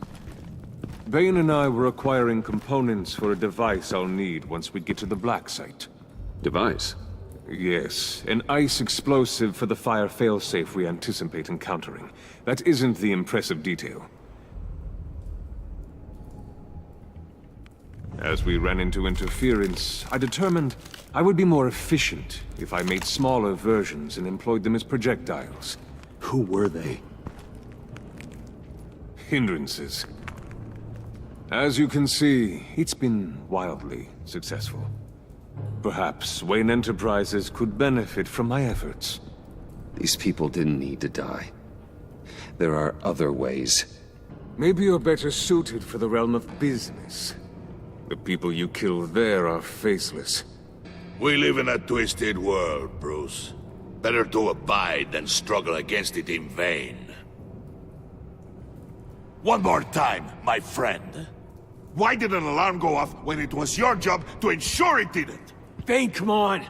Bane and I were acquiring components for a device I'll need once we get to the Black Site. Device? Yes, an ice explosive for the fire failsafe we anticipate encountering. That isn't the impressive detail. As we ran into interference, I determined I would be more efficient if I made smaller versions and employed them as projectiles. Who were they? Hindrances. As you can see, it's been wildly successful. Perhaps Wayne Enterprises could benefit from my efforts. These people didn't need to die. There are other ways. Maybe you're better suited for the realm of business. The people you kill there are faceless. We live in a twisted world, Bruce. Better to abide than struggle against it in vain. One more time, my friend. Why did an alarm go off when it was your job to ensure it didn't? Bane, come on!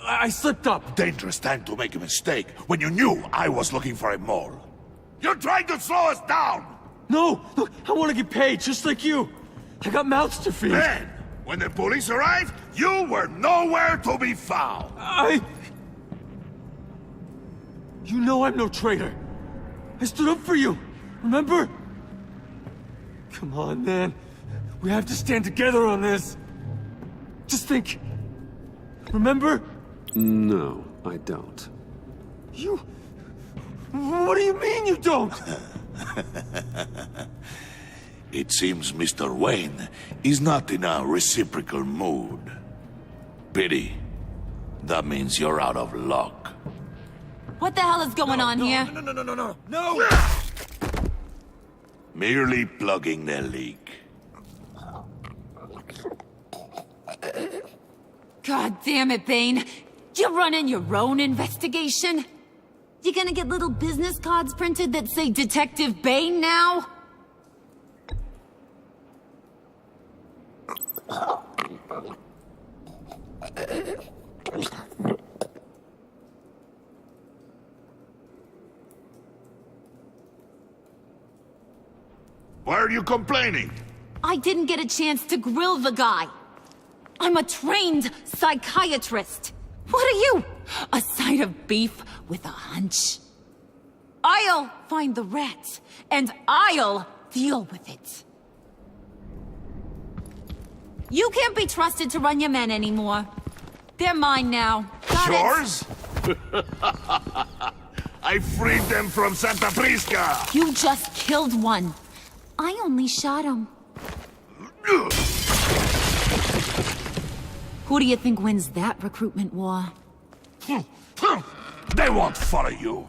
I slipped up! Dangerous time to make a mistake when you knew I was looking for a mole. You're trying to slow us down! No! Look, I want to get paid, just like you! I got mouths to feed! Then, when the police arrived, you were nowhere to be found! You know I'm no traitor! I stood up for you, remember? Come on, man. We have to stand together on this. Just think. Remember? No, I don't. You... What do you mean you don't? It seems Mr. Wayne is not in a reciprocal mood. Pity. That means you're out of luck. What the hell is going on here? No! Merely plugging the leak. God damn it, Bane. You're running your own investigation? You gonna get little business cards printed that say Detective Bane now? Why are you complaining? I didn't get a chance to grill the guy. I'm a trained psychiatrist. What are you? A side of beef with a hunch? I'll find the rat, and I'll deal with it. You can't be trusted to run your men anymore. They're mine now. Got Yours? I freed them from Santa Prisca! You just killed one. I only shot him. Who do you think wins that recruitment war? They won't follow you.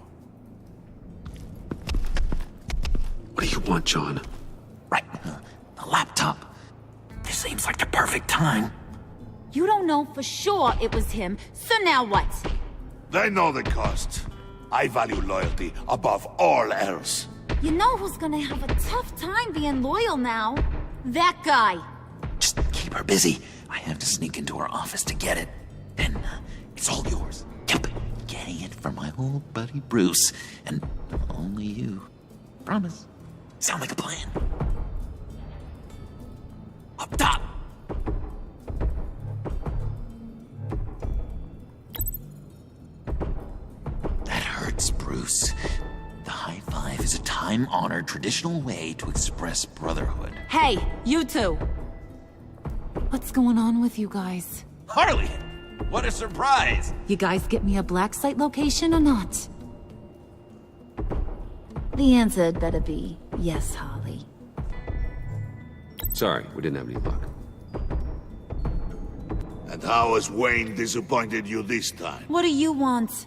What do you want, John? Right. The laptop. This seems like the perfect time. You don't know for sure it was him, so now what? They know the cost. I value loyalty above all else. You know who's gonna have a tough time being loyal now? That guy. Just keep her busy. I have to sneak into her office to get it. Then it's all yours. Yep. Getting it from my old buddy Bruce. And only you. Promise. Sound like a plan. Up top. That hurts, Bruce. The high five is a time-honored traditional way to express brotherhood. Hey, you two. What's going on with you guys? Harley! What a surprise! You guys get me a black site location or not? The answer had better be yes, Harley. Sorry, we didn't have any luck. And how has Wayne disappointed you this time? What do you want?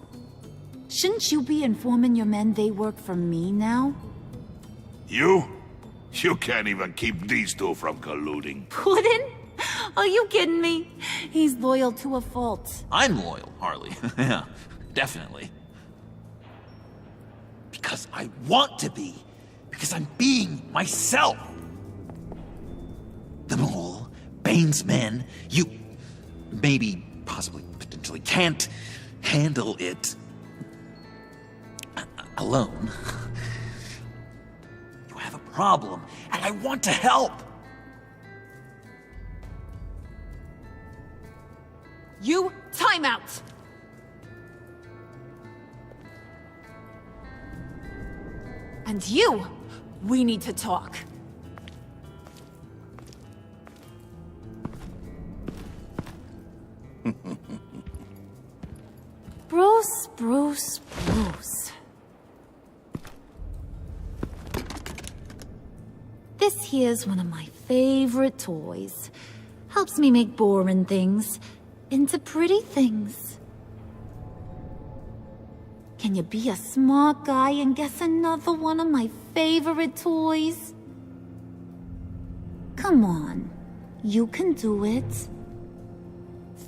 Shouldn't you be informing your men they work for me now? You? You can't even keep these two from colluding. Puddin'? Are you kidding me? He's loyal to a fault. I'm loyal, Harley. Yeah, definitely. Because I want to be. Because I'm being myself. The Mole, Bane's men, you maybe, possibly, potentially can't handle it alone. problem, and I want to help. You, time out! And you, we need to talk. Bruce. This here's one of my favorite toys. Helps me make boring things into pretty things. Can you be a smart guy and guess another one of my favorite toys? Come on, you can do it.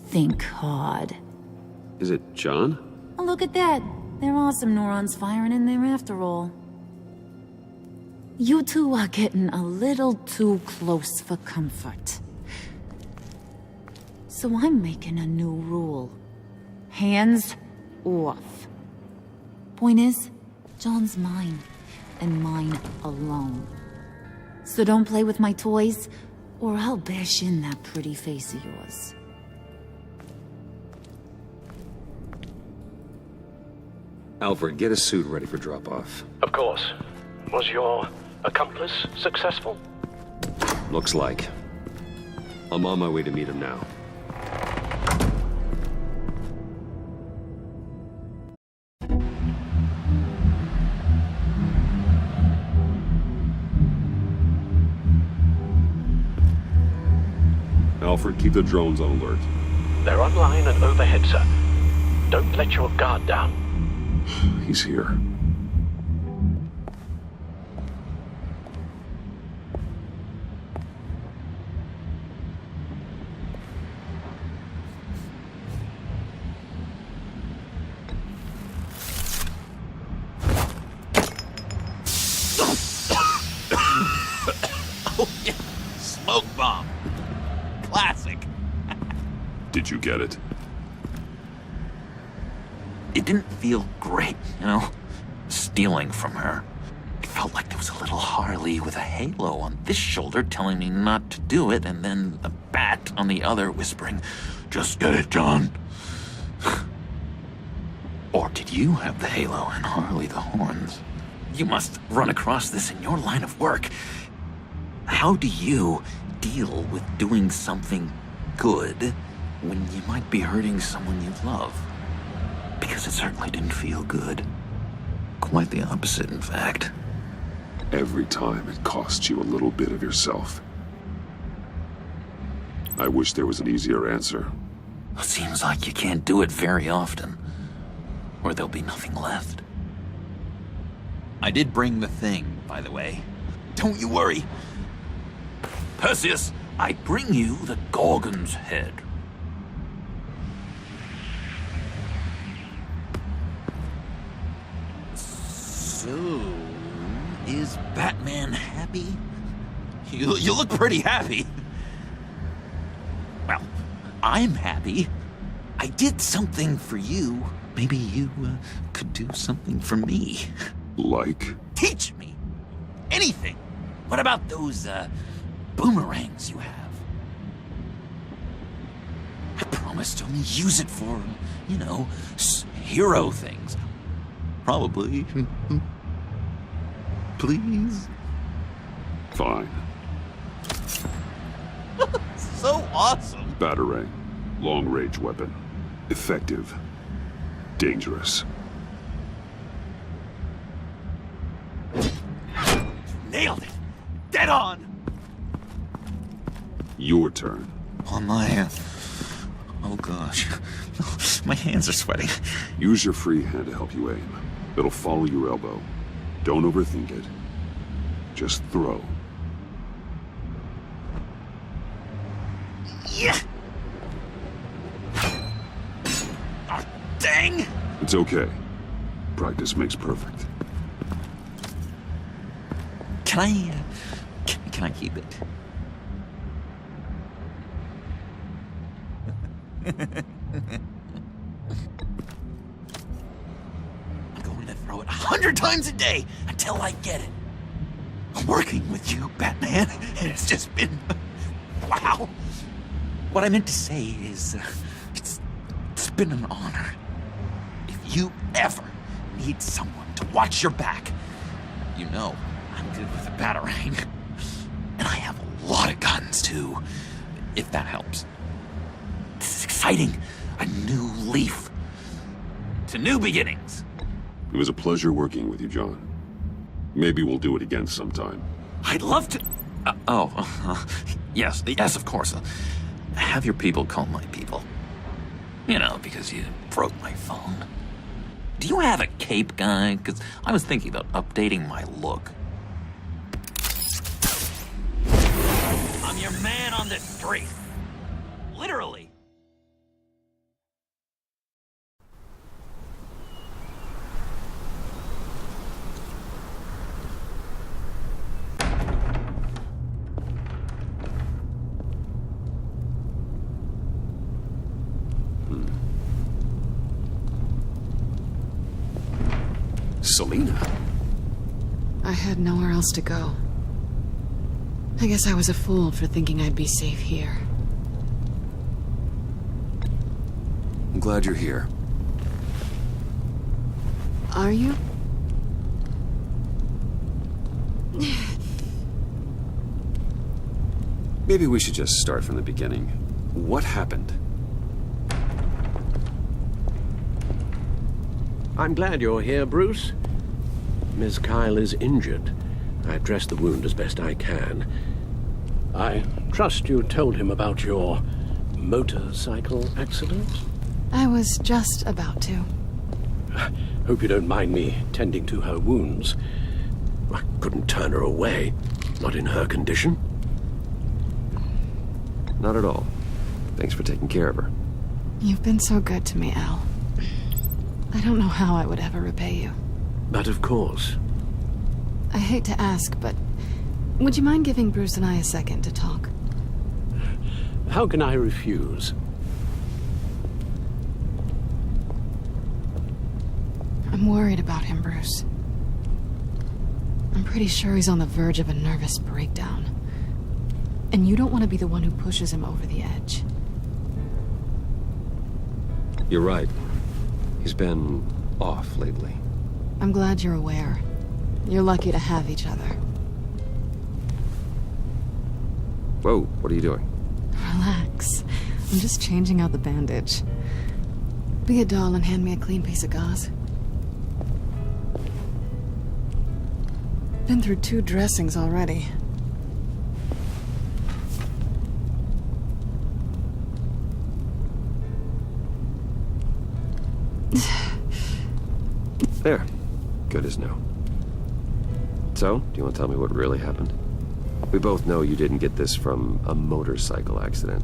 Think hard. Is it John? Oh, look at that. There are some neurons firing in there after all. You two are getting a little too close for comfort. So I'm making a new rule. Hands off. Point is, John's mine, and mine alone. So don't play with my toys, or I'll bash in that pretty face of yours. Alfred, get a suit ready for drop-off. Of course. Was your accomplice successful? Looks like. I'm on my way to meet him now. Alfred, keep the drones on alert. They're online and overhead, sir. Don't let your guard down. He's here. Oh, yeah. Smoke bomb. Classic. Did you get it? It didn't feel great, you know? Stealing from her. It felt like there was a little Harley with a halo on this shoulder telling me not to do it, and then a bat on the other whispering, "Just get it, John." Or did you have the halo and Harley the horns? You must run across this in your line of work. How do you deal with doing something good when you might be hurting someone you love? Because it certainly didn't feel good. Quite the opposite, in fact. Every time it costs you a little bit of yourself. I wish there was an easier answer. It seems like you can't do it very often, or there'll be nothing left. I did bring the thing, by the way. Don't you worry. Perseus, I bring you the Gorgon's head. So, is Batman happy? You look pretty happy. Well, I'm happy. I did something for you. Maybe you could do something for me. Like? Teach me. Anything. What about those, boomerangs you have? I promise to only use it for, you know, hero things. Probably. Please? Fine. So awesome. Batarang. Long-range weapon. Effective. Dangerous. Nailed it. Dead on. Your turn. On my... Oh gosh. My hands are sweating. Use your free hand to help you aim. It'll follow your elbow. Don't overthink it. Just throw. Yeah. Oh, dang. It's okay. Practice makes perfect. Can I keep it? I'm going to throw it 100 times a day until I get it. working with you, Batman. It's just been... wow. What I meant to say is, it's been an honor. If you ever need someone to watch your back, you know I'm good with a batarang. And I have a lot of guns, too, if that helps. This is exciting. A new leaf. To new beginnings. It was a pleasure working with you, John. Maybe we'll do it again sometime. I'd love to... yes, of course. Have your people call my people. You know, because you broke my phone. Do you have a cape, guy? Because I was thinking about updating my look. I'm your man on the street. Literally. Selina? I had nowhere else to go. I guess I was a fool for thinking I'd be safe here. I'm glad you're here. Are you? Maybe we should just start from the beginning. What happened? I'm glad you're here, Bruce. Miss Kyle is injured. I've dressed the wound as best I can. I trust you told him about your motorcycle accident? I was just about to. Hope you don't mind me tending to her wounds. I couldn't turn her away, not in her condition. Not at all. Thanks for taking care of her. You've been so good to me, Al. I don't know how I would ever repay you. But of course. I hate to ask, but would you mind giving Bruce and I a second to talk? How can I refuse? I'm worried about him, Bruce. I'm pretty sure he's on the verge of a nervous breakdown. And you don't want to be the one who pushes him over the edge. You're right. He's been off lately. I'm glad you're aware. You're lucky to have each other. Whoa, what are you doing? Relax. I'm just changing out the bandage. Be a doll and hand me a clean piece of gauze. Been through 2 dressings already. There. Good as new. So, do you want to tell me what really happened? We both know you didn't get this from a motorcycle accident.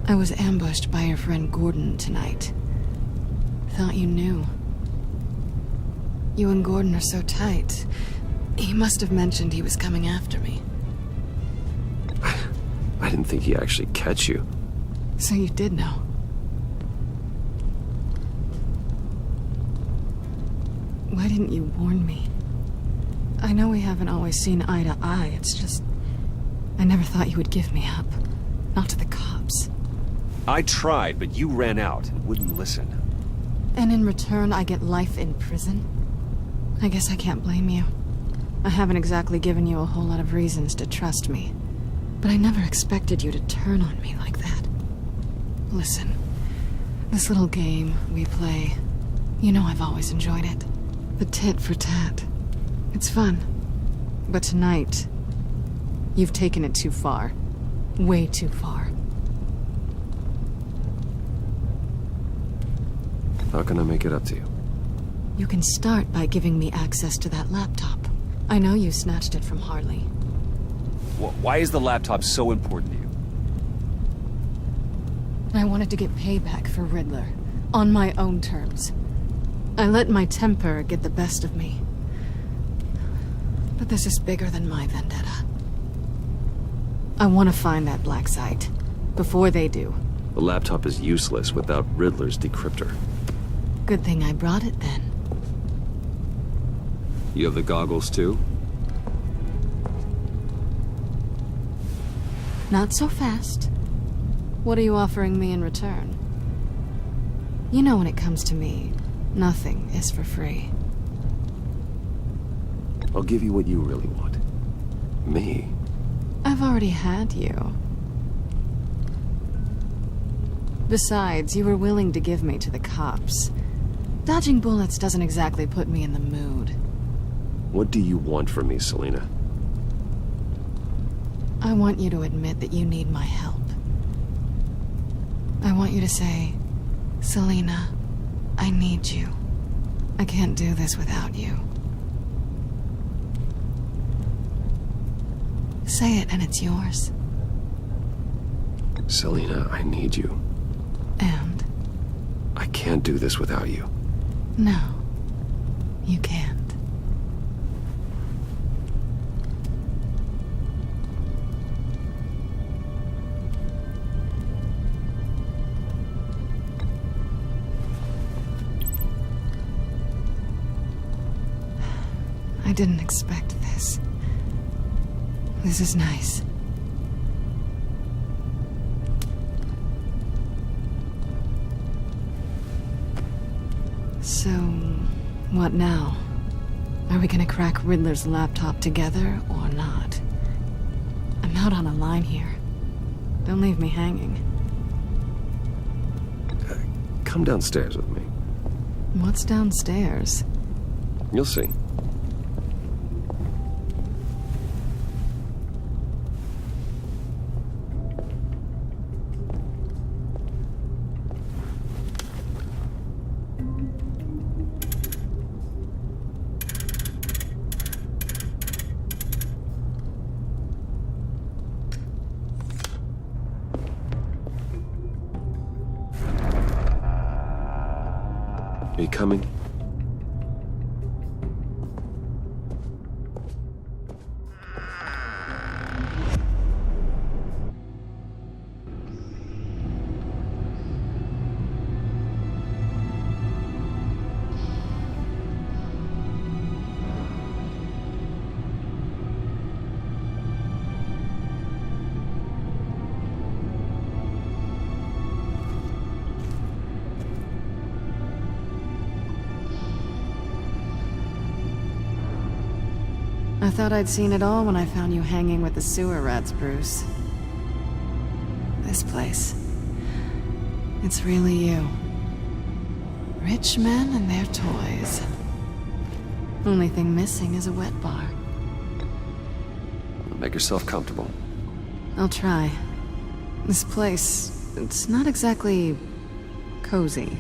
I was ambushed by your friend Gordon tonight. Thought you knew. You and Gordon are so tight. He must have mentioned he was coming after me. I didn't think he'd actually catch you. So you did know. Why didn't you warn me? I know we haven't always seen eye to eye, it's just... I never thought you would give me up. Not to the cops. I tried, but you ran out and wouldn't listen. And in return, I get life in prison? I guess I can't blame you. I haven't exactly given you a whole lot of reasons to trust me. But I never expected you to turn on me like that. Listen, this little game we play, you know I've always enjoyed it. The tit for tat. It's fun. But tonight, you've taken it too far. Way too far. How can I make it up to you? You can start by giving me access to that laptop. I know you snatched it from Harley. Why is the laptop so important to you? I wanted to get payback for Riddler. On my own terms. I let my temper get the best of me. But this is bigger than my vendetta. I want to find that black site. Before they do. The laptop is useless without Riddler's decryptor. Good thing I brought it then. You have the goggles too? Not so fast. What are you offering me in return? You know when it comes to me, nothing is for free. I'll give you what you really want. Me? I've already had you. Besides, you were willing to give me to the cops. Dodging bullets doesn't exactly put me in the mood. What do you want from me, Selina? I want you to admit that you need my help. I want you to say, Selina, I need you. I can't do this without you. Say it and it's yours. Selina, I need you. And? I can't do this without you. No, you can't. I didn't expect this. This is nice. So, what now? Are we gonna crack Riddler's laptop together or not? I'm out on a line here. Don't leave me hanging. Come downstairs with me. What's downstairs? You'll see. Are you coming? I thought I'd seen it all when I found you hanging with the sewer rats, Bruce. This place. It's really you. Rich men and their toys. Only thing missing is a wet bar. Make yourself comfortable. I'll try. This place, it's not exactly cozy.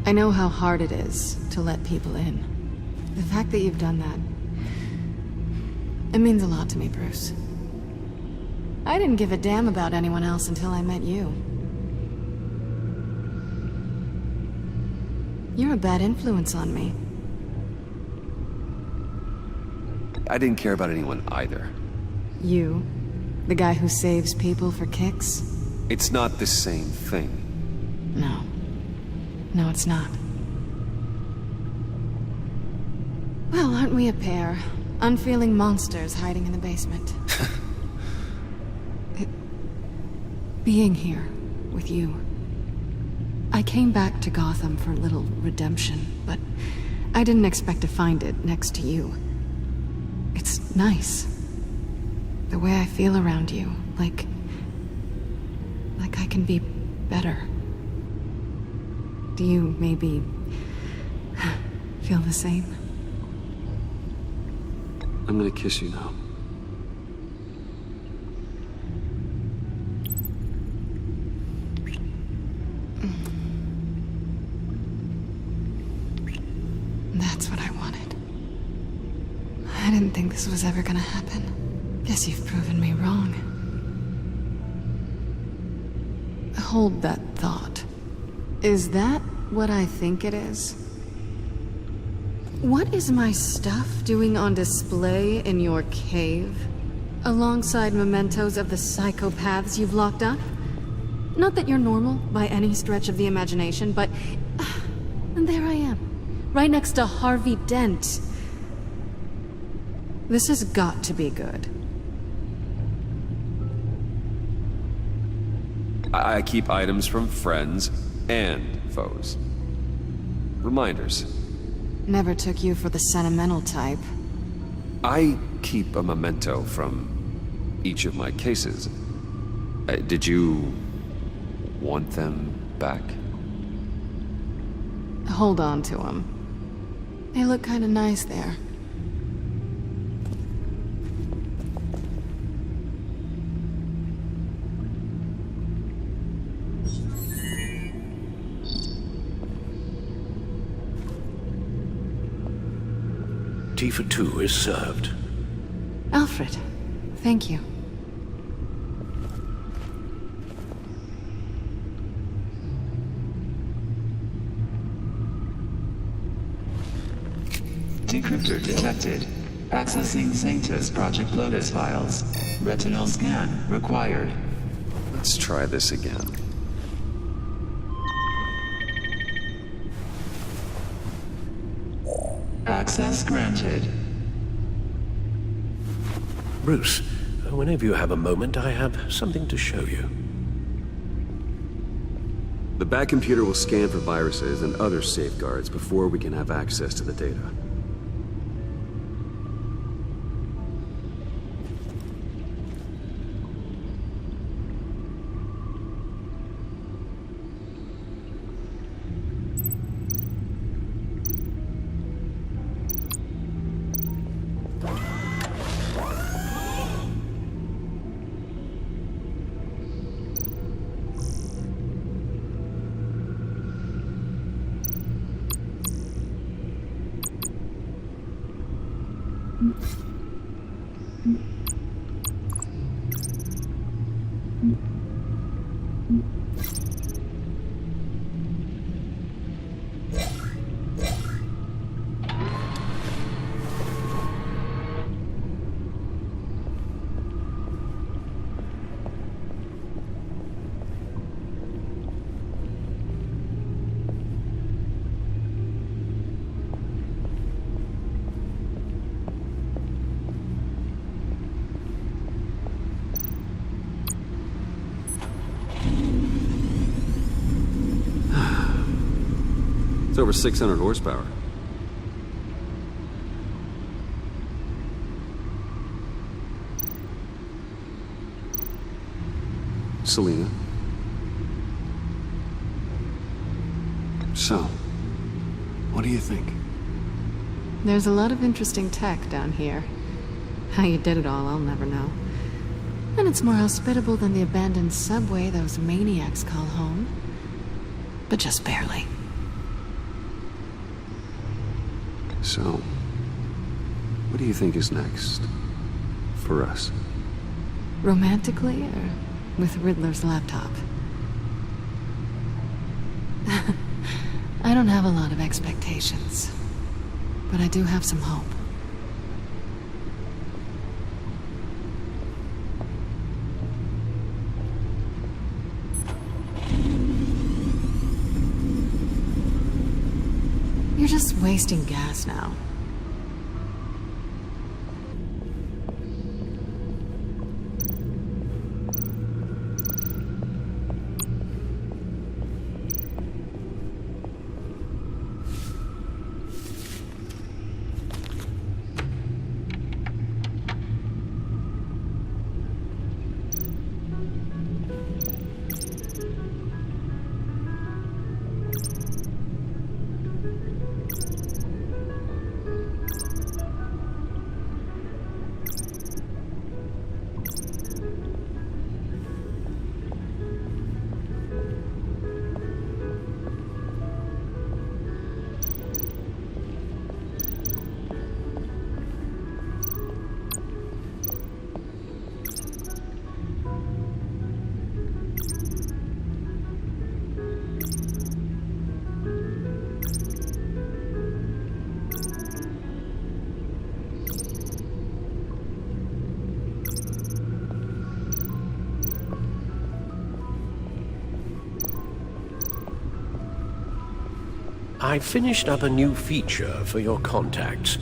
I know how hard it is to let people in. The fact that you've done that, it means a lot to me, Bruce. I didn't give a damn about anyone else until I met you. You're a bad influence on me. I didn't care about anyone either. You? The guy who saves people for kicks? It's not the same thing. No. No, it's not. Well, aren't we a pair? Unfeeling monsters hiding in the basement. Being here with you. I came back to Gotham for a little redemption, but I didn't expect to find it next to you. It's nice. The way I feel around you, like I can be better. Do you maybe feel the same? I'm gonna kiss you now. That's what I wanted. I didn't think this was ever gonna happen. Guess you've proven me wrong. Hold that thought. Is that what I think it is? What is my stuff doing on display in your cave? Alongside mementos of the psychopaths you've locked up? Not that you're normal by any stretch of the imagination, but... and there I am, right next to Harvey Dent. This has got to be good. I keep items from friends and foes. Reminders. Never took you for the sentimental type. I keep a memento from each of my cases. Did you want them back? Hold on to them. They look kinda nice there. Tea for two is served. Alfred, thank you. Decryptor detected. Accessing Sanctus Project Lotus files. Retinal scan required. Let's try this again. Access granted. Bruce, whenever you have a moment, I have something to show you. The back computer will scan for viruses and other safeguards before we can have access to the data. It's over 600 horsepower. Selina. So, what do you think? There's a lot of interesting tech down here. How you did it all, I'll never know. And it's more hospitable than the abandoned subway those maniacs call home. But just barely. So, what do you think is next? For us? Romantically, or with Riddler's laptop? I don't have a lot of expectations. But I do have some hope. You're just wasting gas now. I finished up a new feature for your contacts.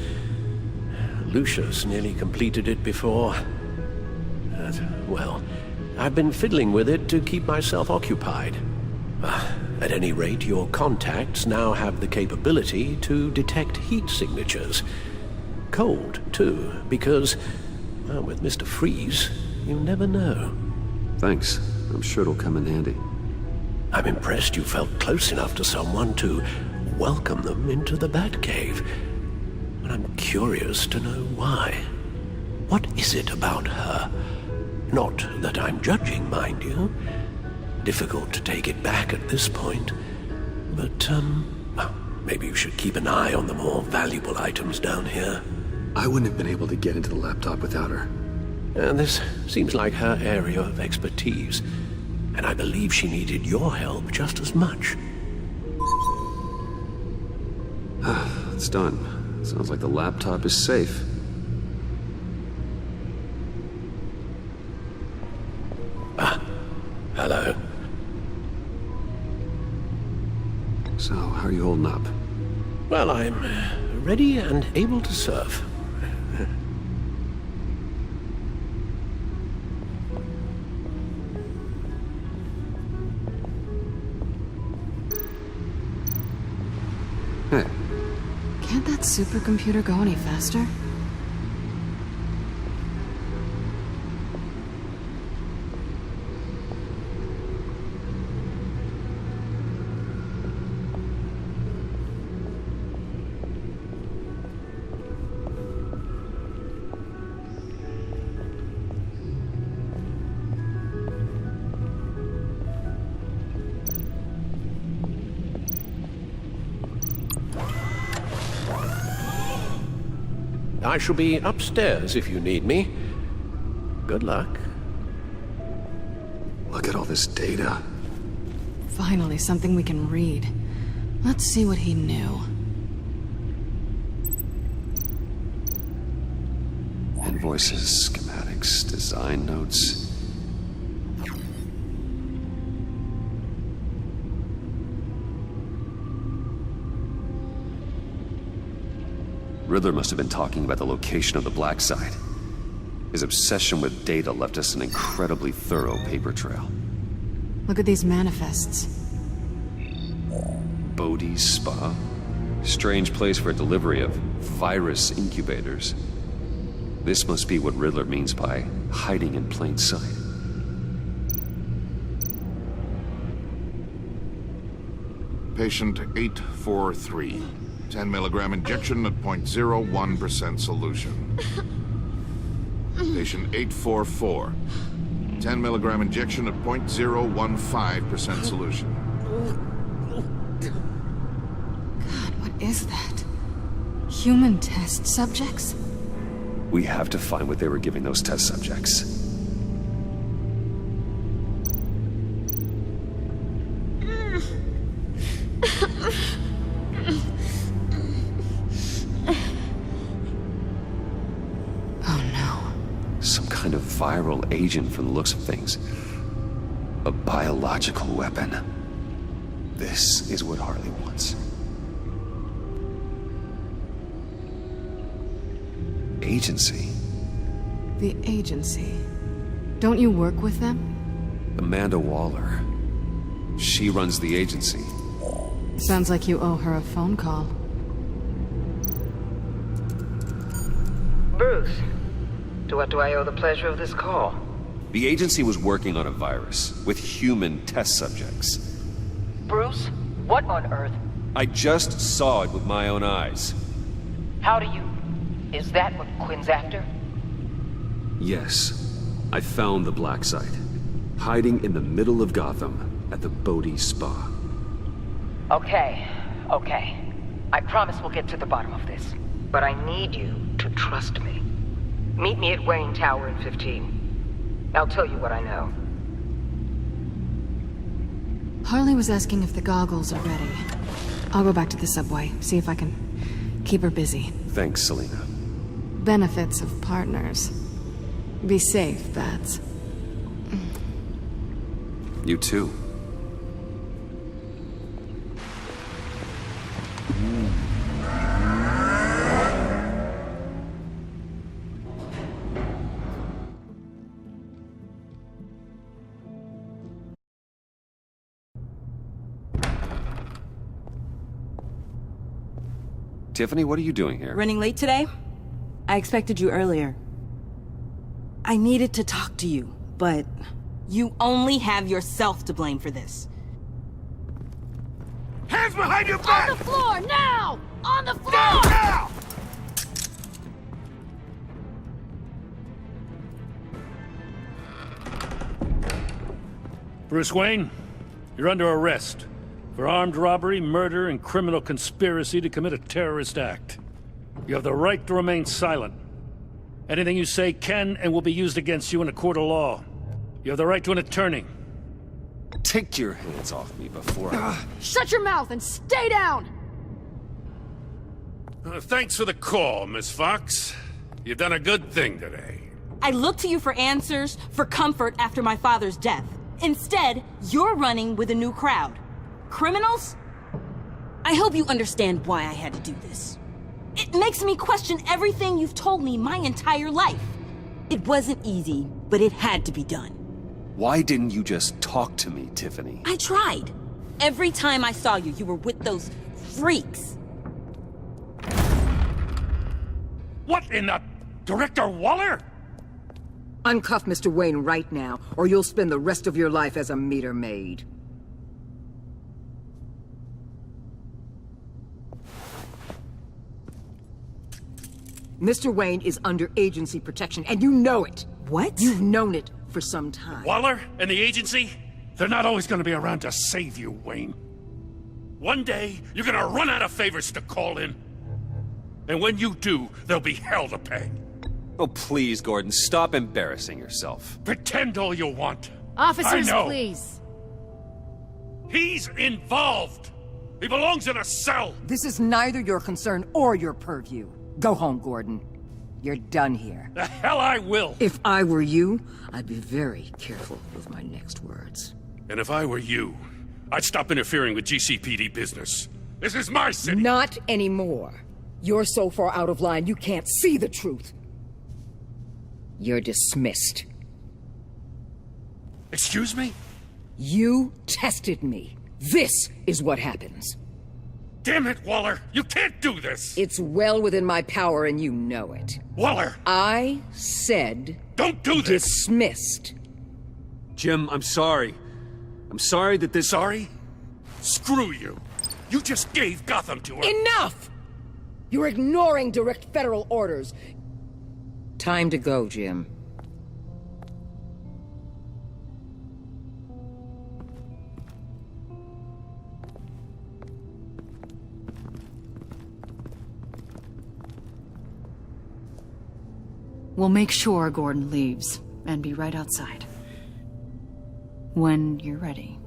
Lucius nearly completed it before. Well, I've been fiddling with it to keep myself occupied. At any rate, your contacts now have the capability to detect heat signatures. Cold, too, because, well, with Mr. Freeze, you never know. Thanks. I'm sure it'll come in handy. I'm impressed you felt close enough to someone to welcome them into the Batcave. But I'm curious to know why. What is it about her? Not that I'm judging, mind you. Difficult to take it back at this point. But, well, maybe you should keep an eye on the more valuable items down here. I wouldn't have been able to get into the laptop without her. This seems like her area of expertise, and I believe she needed your help just as much. It's done. Sounds like the laptop is safe. Hello. So, how are you holding up? Well, I'm ready and able to serve. Hey. Can't that supercomputer go any faster? I shall be upstairs if you need me. Good luck. Look at all this data. Finally, something we can read. Let's see what he knew. Invoices, schematics, design notes. Riddler must have been talking about the location of the black site. His obsession with data left us an incredibly thorough paper trail. Look at these manifests. Bodhi's Spa? Strange place for a delivery of virus incubators. This must be what Riddler means by hiding in plain sight. Patient 843. 10 milligram injection at 0.01% solution. Patient 844. 10 milligram injection at 0.015% solution. God, what is that? Human test subjects? We have to find what they were giving those test subjects. Viral agent from the looks of things. A biological weapon. This is what Harley wants. Agency. The agency. Don't you work with them? Amanda Waller. She runs the agency. Sounds like you owe her a phone call. Bruce. To what do I owe the pleasure of this call? The agency was working on a virus with human test subjects. Bruce? What on earth? I just saw it with my own eyes. How do you... Is that what Quinn's after? Yes. I found the black site. Hiding in the middle of Gotham at the Bodhi Spa. Okay. I promise we'll get to the bottom of this. But I need you to trust me. Meet me at Wayne Tower in 15. I'll tell you what I know. Harley was asking if the goggles are ready. I'll go back to the subway, see if I can keep her busy. Thanks, Selina. Benefits of partners. Be safe, Bats. You too. Tiffany, what are you doing here? Running late today? I expected you earlier. I needed to talk to you, but you only have yourself to blame for this. Hands behind your back! On the floor, now! On the floor! Now! Bruce Wayne, you're under arrest for armed robbery, murder, and criminal conspiracy to commit a terrorist act. You have the right to remain silent. Anything you say can and will be used against you in a court of law. You have the right to an attorney. Take your hands off me before I... Shut your mouth and stay down! Thanks for the call, Miss Fox. You've done a good thing today. I looked to you for answers, for comfort after my father's death. Instead, you're running with a new crowd. Criminals? I hope you understand why I had to do this. It makes me question everything you've told me my entire life. It wasn't easy, but it had to be done. Why didn't you just talk to me, Tiffany? I tried. Every time I saw you, you were with those freaks. What in the... Director Waller? Uncuff Mr. Wayne right now, or you'll spend the rest of your life as a meter maid. Mr. Wayne is under agency protection, and you know it. What? You've known it for some time. Waller and the agency? They're not always gonna be around to save you, Wayne. One day, you're gonna run out of favors to call in. And when you do, there'll be hell to pay. Oh, please, Gordon, stop embarrassing yourself. Pretend all you want. Officers, I know. please. He's involved. He belongs in a cell. This is neither your concern or your purview. Go home, Gordon. You're done here. The hell I will. If I were you, I'd be very careful with my next words. And if I were you, I'd stop interfering with GCPD business. This is my city. Not anymore. You're so far out of line, you can't see the truth. You're dismissed. Excuse me? You tested me. This is what happens. Damn it, Waller! You can't do this! It's well within my power and you know it. Waller! I said... Don't do this! Dismissed. Jim, I'm sorry. I'm sorry that this... Sorry? Screw you! You just gave Gotham to her! Enough! You're ignoring direct federal orders. Time to go, Jim. We'll make sure Gordon leaves, and be right outside. When you're ready.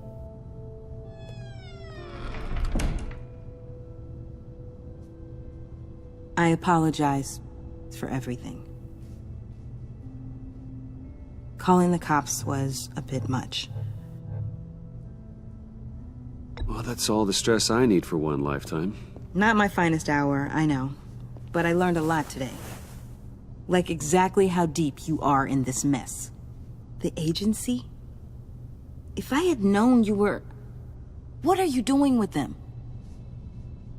I apologize for everything. Calling the cops was a bit much. Well, that's all the stress I need for one lifetime. Not my finest hour, I know. But I learned a lot today. Like exactly how deep you are in this mess. The agency? If I had known you were... What are you doing with them?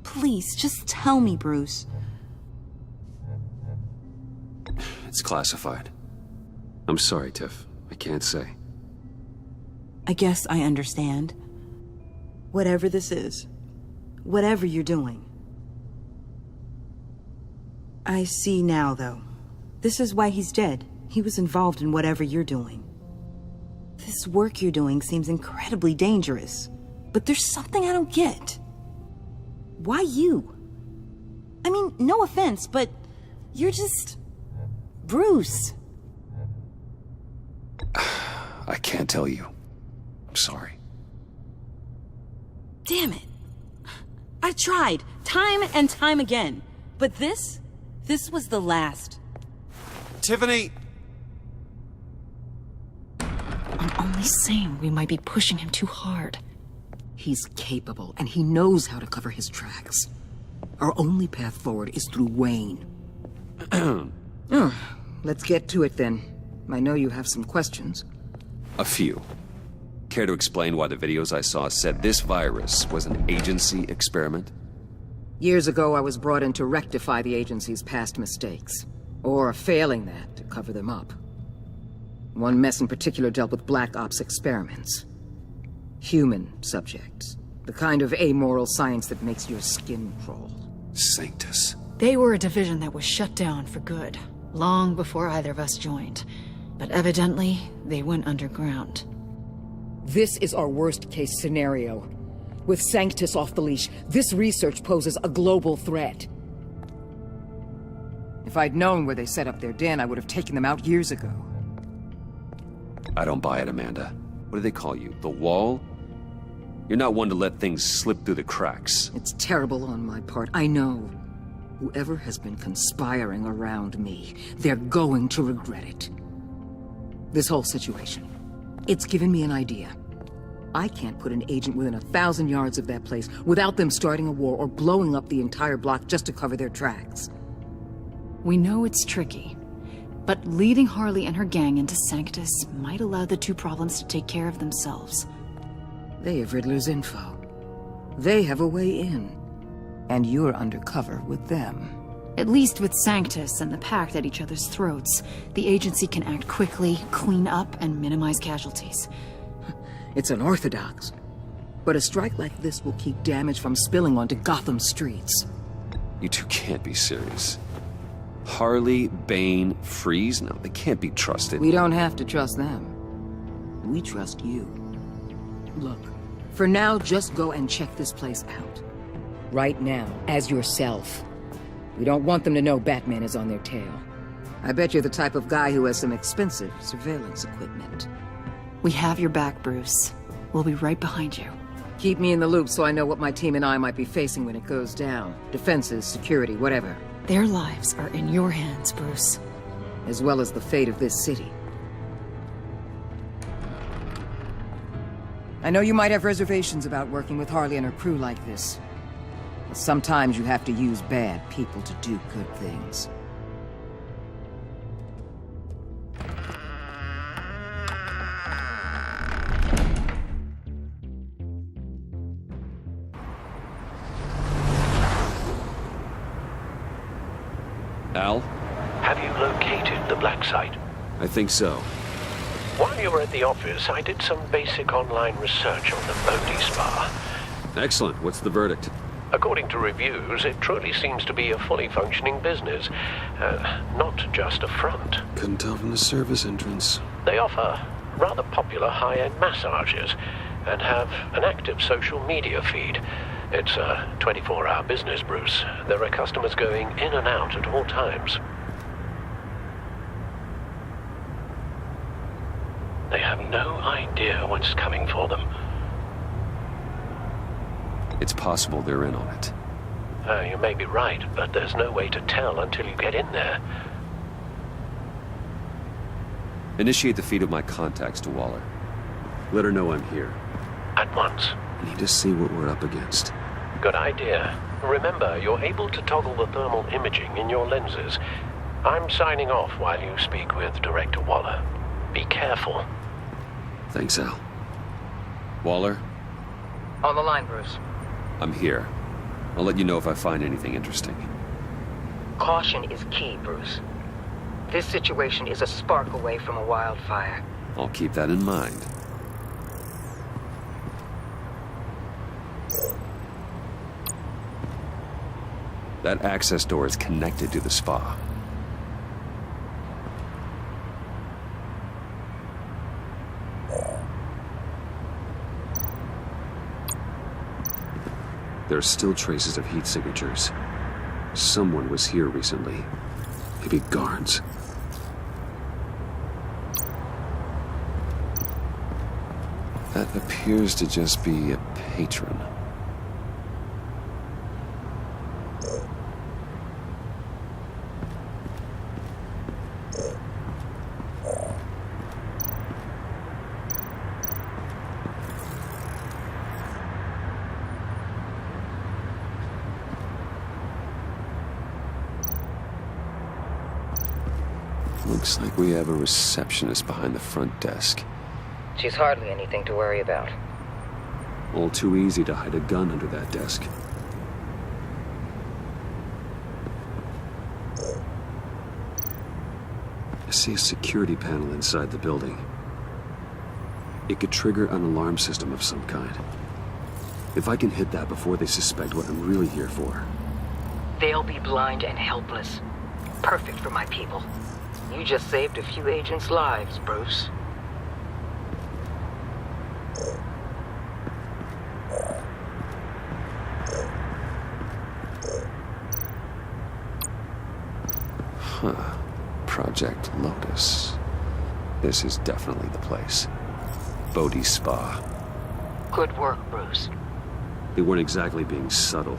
Please, just tell me, Bruce. It's classified. I'm sorry, Tiff. I can't say. I guess I understand. Whatever this is. Whatever you're doing. I see now, though. This is why he's dead. He was involved in whatever you're doing. This work you're doing seems incredibly dangerous. But there's something I don't get. Why you? I mean, no offense, but you're just... Bruce. I can't tell you. I'm sorry. Damn it. I tried, time and time again. But this was the last. Tiffany! I'm only saying we might be pushing him too hard. He's capable, and he knows how to cover his tracks. Our only path forward is through Wayne. Let's get to it then. I know you have some questions. A few. Care to explain why the videos I saw said this virus was an agency experiment? Years ago, I was brought in to rectify the agency's past mistakes. Or, failing that, to cover them up. One mess in particular dealt with Black Ops experiments. Human subjects. The kind of amoral science that makes your skin crawl. Sanctus. They were a division that was shut down for good, long before either of us joined. But evidently, they went underground. This is our worst-case scenario. With Sanctus off the leash, this research poses a global threat. If I'd known where they set up their den, I would have taken them out years ago. I don't buy it, Amanda. What do they call you? The Wall? You're not one to let things slip through the cracks. It's terrible on my part, I know. Whoever has been conspiring around me, they're going to regret it. This whole situation, it's given me an idea. I can't put an agent within 1,000 yards of that place without them starting a war or blowing up the entire block just to cover their tracks. We know it's tricky, but leading Harley and her gang into Sanctus might allow the two problems to take care of themselves. They have Riddler's info. They have a way in. And you're undercover with them. At least with Sanctus and the Pact at each other's throats, the agency can act quickly, clean up, and minimize casualties. It's unorthodox. But a strike like this will keep damage from spilling onto Gotham streets. You two can't be serious. Harley, Bane, Freeze? No, they can't be trusted. We don't have to trust them. We trust you. Look, for now, just go and check this place out. Right now, as yourself. We don't want them to know Batman is on their tail. I bet you're the type of guy who has some expensive surveillance equipment. We have your back, Bruce. We'll be right behind you. Keep me in the loop so I know what my team and I might be facing when it goes down. Defenses, security, whatever. Their lives are in your hands, Bruce. As well as the fate of this city. I know you might have reservations about working with Harley and her crew like this. But sometimes you have to use bad people to do good things. Al? Have you located the black site? I think so. While you were at the office, I did some basic online research on the Bodhi Spa. Excellent. What's the verdict? According to reviews, it truly seems to be a fully functioning business. Not just a front. Couldn't tell from the service entrance. They offer rather popular high-end massages and have an active social media feed. It's a 24-hour business, Bruce. There are customers going in and out at all times. They have no idea what's coming for them. It's possible they're in on it. You may be right, but there's no way to tell until you get in there. Initiate the feed of my contacts to Waller. Let her know I'm here. At once. I need to see what we're up against. Good idea. Remember, you're able to toggle the thermal imaging in your lenses. I'm signing off while you speak with Director Waller. Be careful. Thanks, Al. Waller? On the line, Bruce. I'm here. I'll let you know if I find anything interesting. Caution is key, Bruce. This situation is a spark away from a wildfire. I'll keep that in mind. That access door is connected to the spa. There are still traces of heat signatures. Someone was here recently. Maybe guards. That appears to just be a patron. Looks like we have a receptionist behind the front desk. She's hardly anything to worry about. All too easy to hide a gun under that desk. I see a security panel inside the building. It could trigger an alarm system of some kind. If I can hit that before they suspect what I'm really here for. They'll be blind and helpless. Perfect for my people. You just saved a few agents' lives, Bruce. Huh. Project Lotus. This is definitely the place. Bodhi's Spa. Good work, Bruce. They weren't exactly being subtle.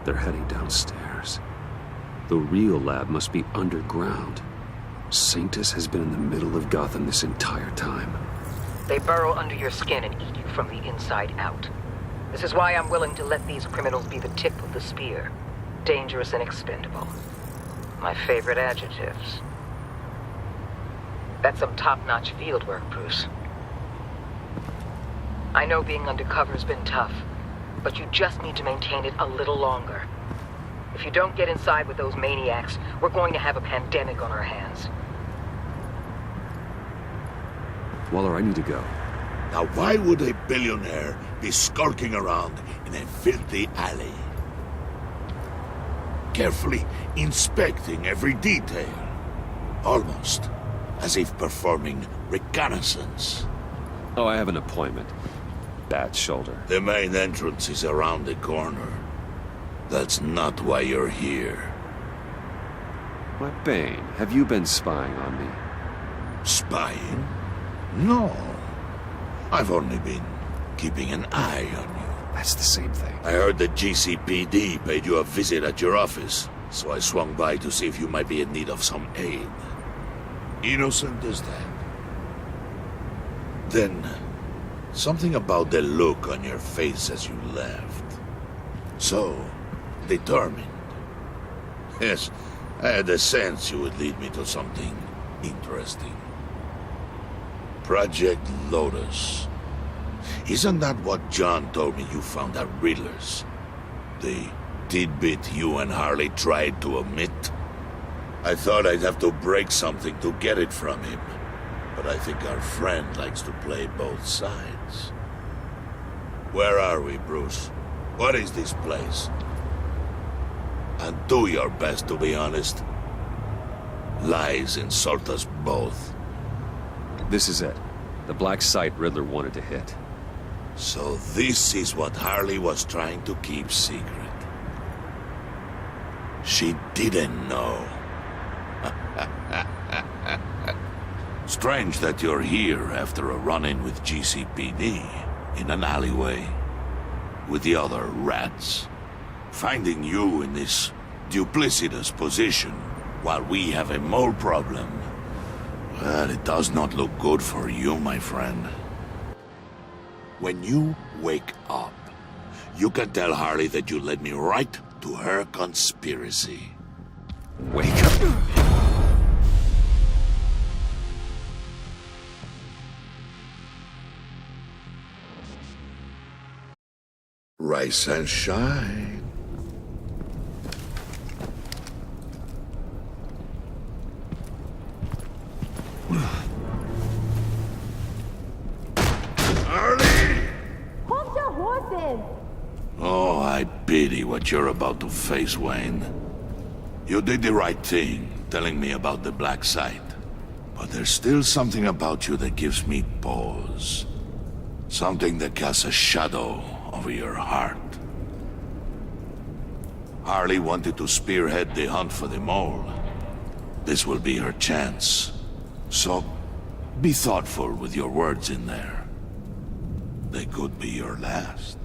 They're heading downstairs. The real lab must be underground. Sanctus has been in the middle of Gotham this entire time. They burrow under your skin and eat you from the inside out. This is why I'm willing to let these criminals be the tip of the spear. Dangerous and expendable. My favorite adjectives. That's some top-notch field work, Bruce. I know being undercover's been tough, but you just need to maintain it a little longer. If you don't get inside with those maniacs, we're going to have a pandemic on our hands. Waller, I need to go. Now why would a billionaire be skulking around in a filthy alley? Carefully inspecting every detail. Almost as if performing reconnaissance. Oh, I have an appointment. Bad shoulder. The main entrance is around the corner. That's not why you're here. Why, Bane, have you been spying on me? Spying? No. I've only been keeping an eye on you. That's the same thing. I heard the GCPD paid you a visit at your office, so I swung by to see if you might be in need of some aid. Innocent as that. Then, something about the look on your face as you left. So determined. Yes, I had a sense you would lead me to something interesting. Project Lotus. Isn't that what John told me you found at Riddler's? The tidbit you and Harley tried to omit? I thought I'd have to break something to get it from him. But I think our friend likes to play both sides. Where are we, Bruce? What is this place? And do your best to be honest. Lies insult us both. This is it. The black site Riddler wanted to hit. So this is what Harley was trying to keep secret. She didn't know. Strange that you're here after a run-in with GCPD in an alleyway with the other rats. Finding you in this duplicitous position while we have a mole problem. Well, it does not look good for you, my friend. When you wake up, you can tell Harley that you led me right to her conspiracy. Wake up. Rise and shine. Harley! Hold your horses! Oh, I pity what you're about to face, Wayne. You did the right thing, telling me about the black site. But there's still something about you that gives me pause. Something that casts a shadow over your heart. Harley wanted to spearhead the hunt for the mole. This will be her chance. So, be thoughtful with your words in there. They could be your last.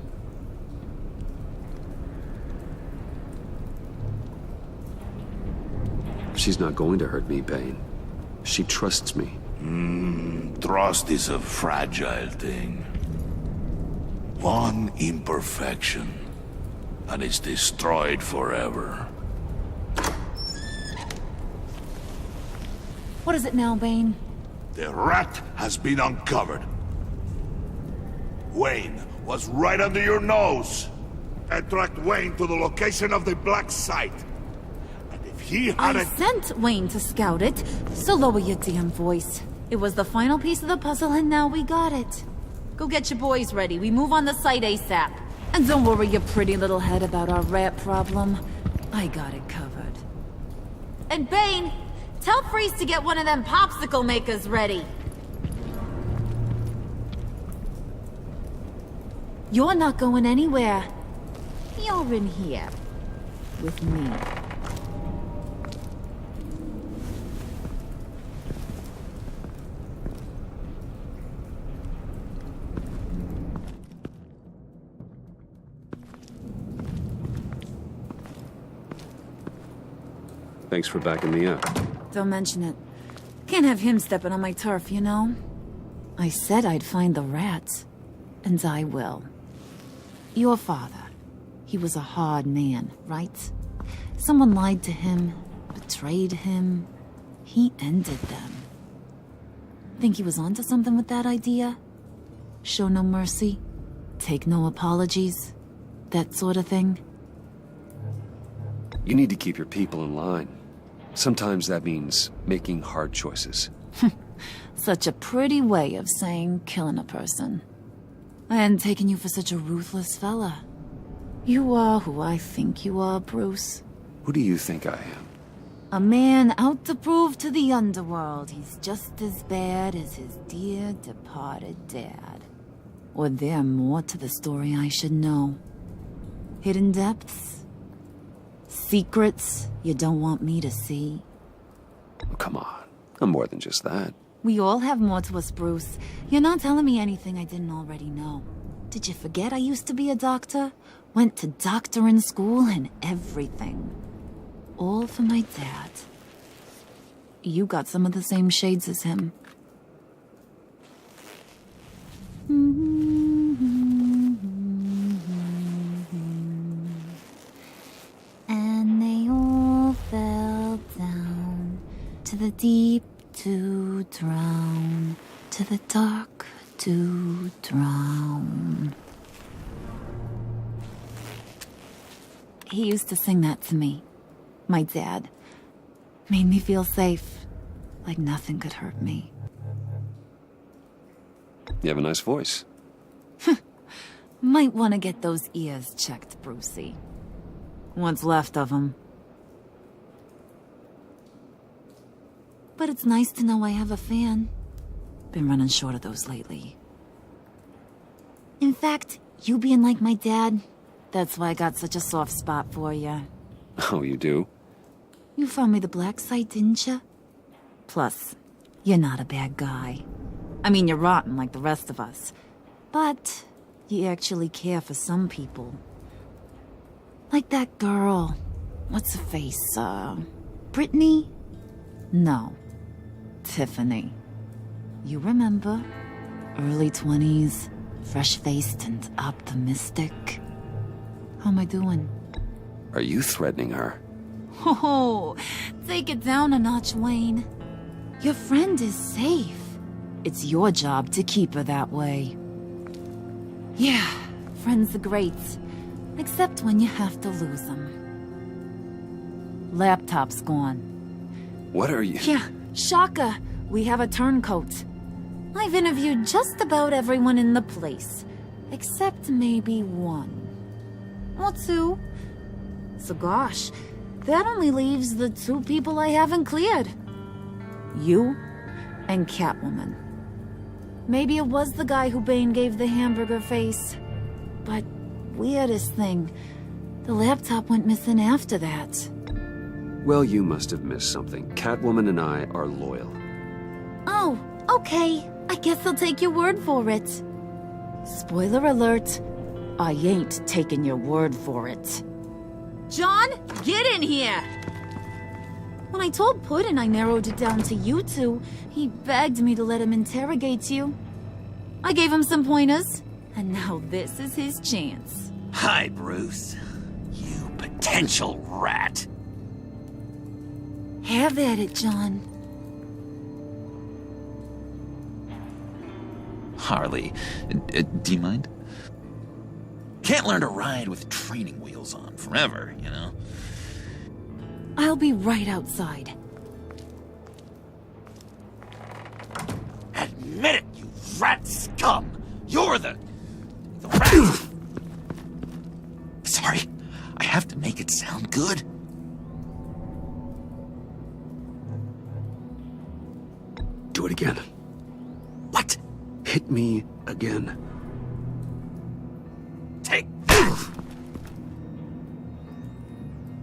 She's not going to hurt me, Bane. She trusts me. Trust is a fragile thing. One imperfection, and it's destroyed forever. What is it now, Bane? The rat has been uncovered. Wayne was right under your nose. I tracked Wayne to the location of the black site. And if he had I sent Wayne to scout it, so lower your damn voice. It was the final piece of the puzzle and now we got it. Go get your boys ready. We move on the site ASAP. And don't worry your pretty little head about our rat problem. I got it covered. And Bane, tell Freeze to get one of them popsicle makers ready. You're not going anywhere. You're in here. With me. Thanks for backing me up. Don't mention it. Can't have him stepping on my turf, you know? I said I'd find the rats. And I will. Your father. He was a hard man, right? Someone lied to him, betrayed him. He ended them. Think he was onto something with that idea? Show no mercy? Take no apologies? That sort of thing? You need to keep your people in line. Sometimes that means making hard choices. Such a pretty way of saying killing a person. I hadn't taken you for such a ruthless fella. You are who I think you are, Bruce. Who do you think I am? A man out to prove to the underworld he's just as bad as his dear departed dad. Or there more to the story I should know. Hidden depths? Secrets you don't want me to see? Oh, come on. I'm more than just that. We all have more to us, Bruce. You're not telling me anything I didn't already know. Did you forget I used to be a doctor? Went to doctoring school and everything. All for my dad. You got some of the same shades as him. And they all fell down to the deep to drown, to the dark to drown. He used to sing that to me. My dad. Made me feel safe. Like nothing could hurt me. You have a nice voice. Might want to get those ears checked, Brucey. What's left of them. But it's nice to know I have a fan. Been running short of those lately. In fact, you being like my dad, that's why I got such a soft spot for you. Oh, you do? You found me the black site, didn't you? Plus, you're not a bad guy. I mean, you're rotten like the rest of us. But you actually care for some people. Like that girl. What's her face? Brittany? No. Tiffany. You remember? Early 20s, fresh-faced and optimistic. How am I doing? Are you threatening her? Oh, take it down a notch, Wayne. Your friend is safe. It's your job to keep her that way. Yeah, friends are great. Except when you have to lose them. Laptop's gone. What are you... Yeah, shocker. We have a turncoat. I've interviewed just about everyone in the place. Except maybe one. Or two. So gosh, that only leaves the two people I haven't cleared. You and Catwoman. Maybe it was the guy who Bane gave the hamburger face. But weirdest thing, the laptop went missing after that. Well, you must have missed something. Catwoman and I are loyal. Oh, okay. I guess I'll take your word for it. Spoiler alert, I ain't taking your word for it. John, get in here! When I told Puddin' I narrowed it down to you two, he begged me to let him interrogate you. I gave him some pointers, and now this is his chance. Hi, Bruce. You potential rat. Have at it, John. Harley. Do you mind? Can't learn to ride with training wheels on forever, you know? I'll be right outside. Admit it, you rat scum! You're the rat! Sorry, I have to make it sound good. Do it again. What? Hit me again. Take.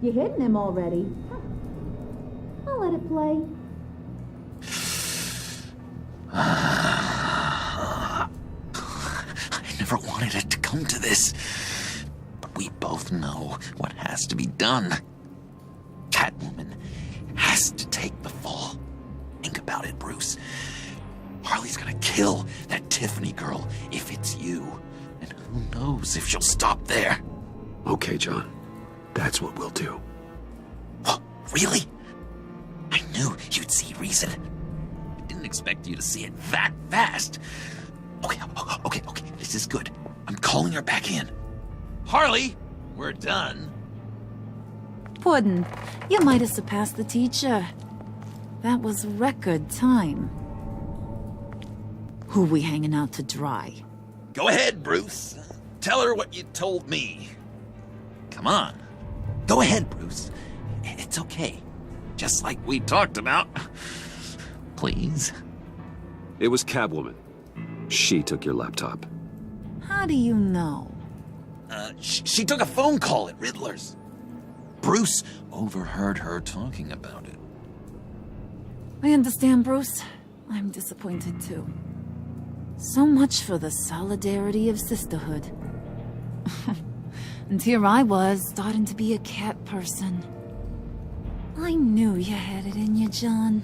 You hitting him already? I'll let it play. I never wanted it to come to this. But we both know what has to be done. Catwoman has to take the fall. Think about it, Bruce. Harley's gonna kill that Tiffany girl if it's you. And who knows if she'll stop there. Okay, John. That's what we'll do. Oh, really? I knew you'd see reason. I didn't expect you to see it that fast. Okay. This is good. I'm calling her back in. Harley, we're done. Puddin', you might have surpassed the teacher. That was record time. Who we hanging out to dry? Go ahead, Bruce. Tell her what you told me. Come on. Go ahead, Bruce. It's okay. Just like we talked about. Please. It was Catwoman. She took your laptop. How do you know? She took a phone call at Riddler's. Bruce overheard her talking about it. I understand, Bruce. I'm disappointed too. So much for the solidarity of sisterhood. And here I was, starting to be a cat person. I knew you had it in you, John.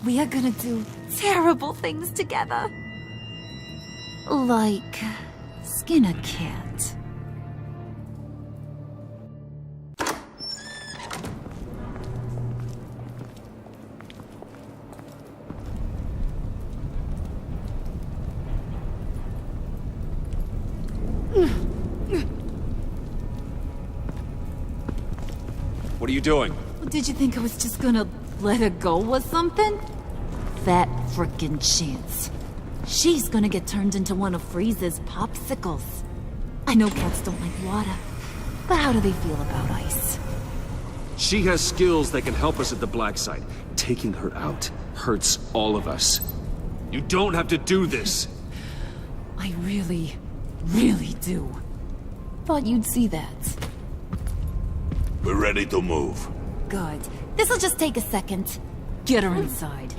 We are gonna do terrible things together. Like skin a cat. What are you doing? Did you think I was just gonna let her go or something? That frickin' chance. She's gonna get turned into one of Freeze's popsicles. I know cats don't like water, but how do they feel about ice? She has skills that can help us at the black site. Taking her out hurts all of us. You don't have to do this. I really do. Thought you'd see that. We're ready to move. Good. This'll just take a second. Get her inside.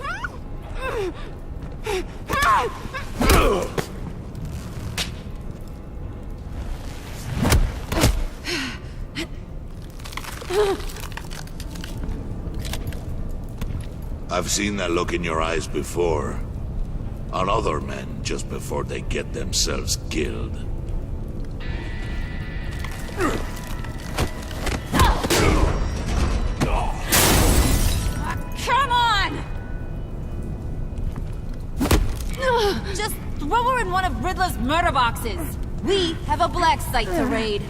I've seen that look in your eyes before. On other men just before they get themselves killed. Come on! Just throw her in one of Riddler's murder boxes. We have a black site to raid.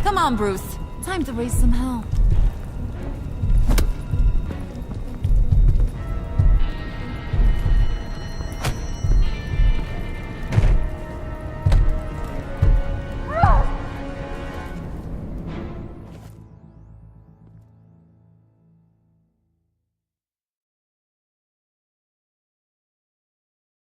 Come on, Bruce. Time to raise some hell.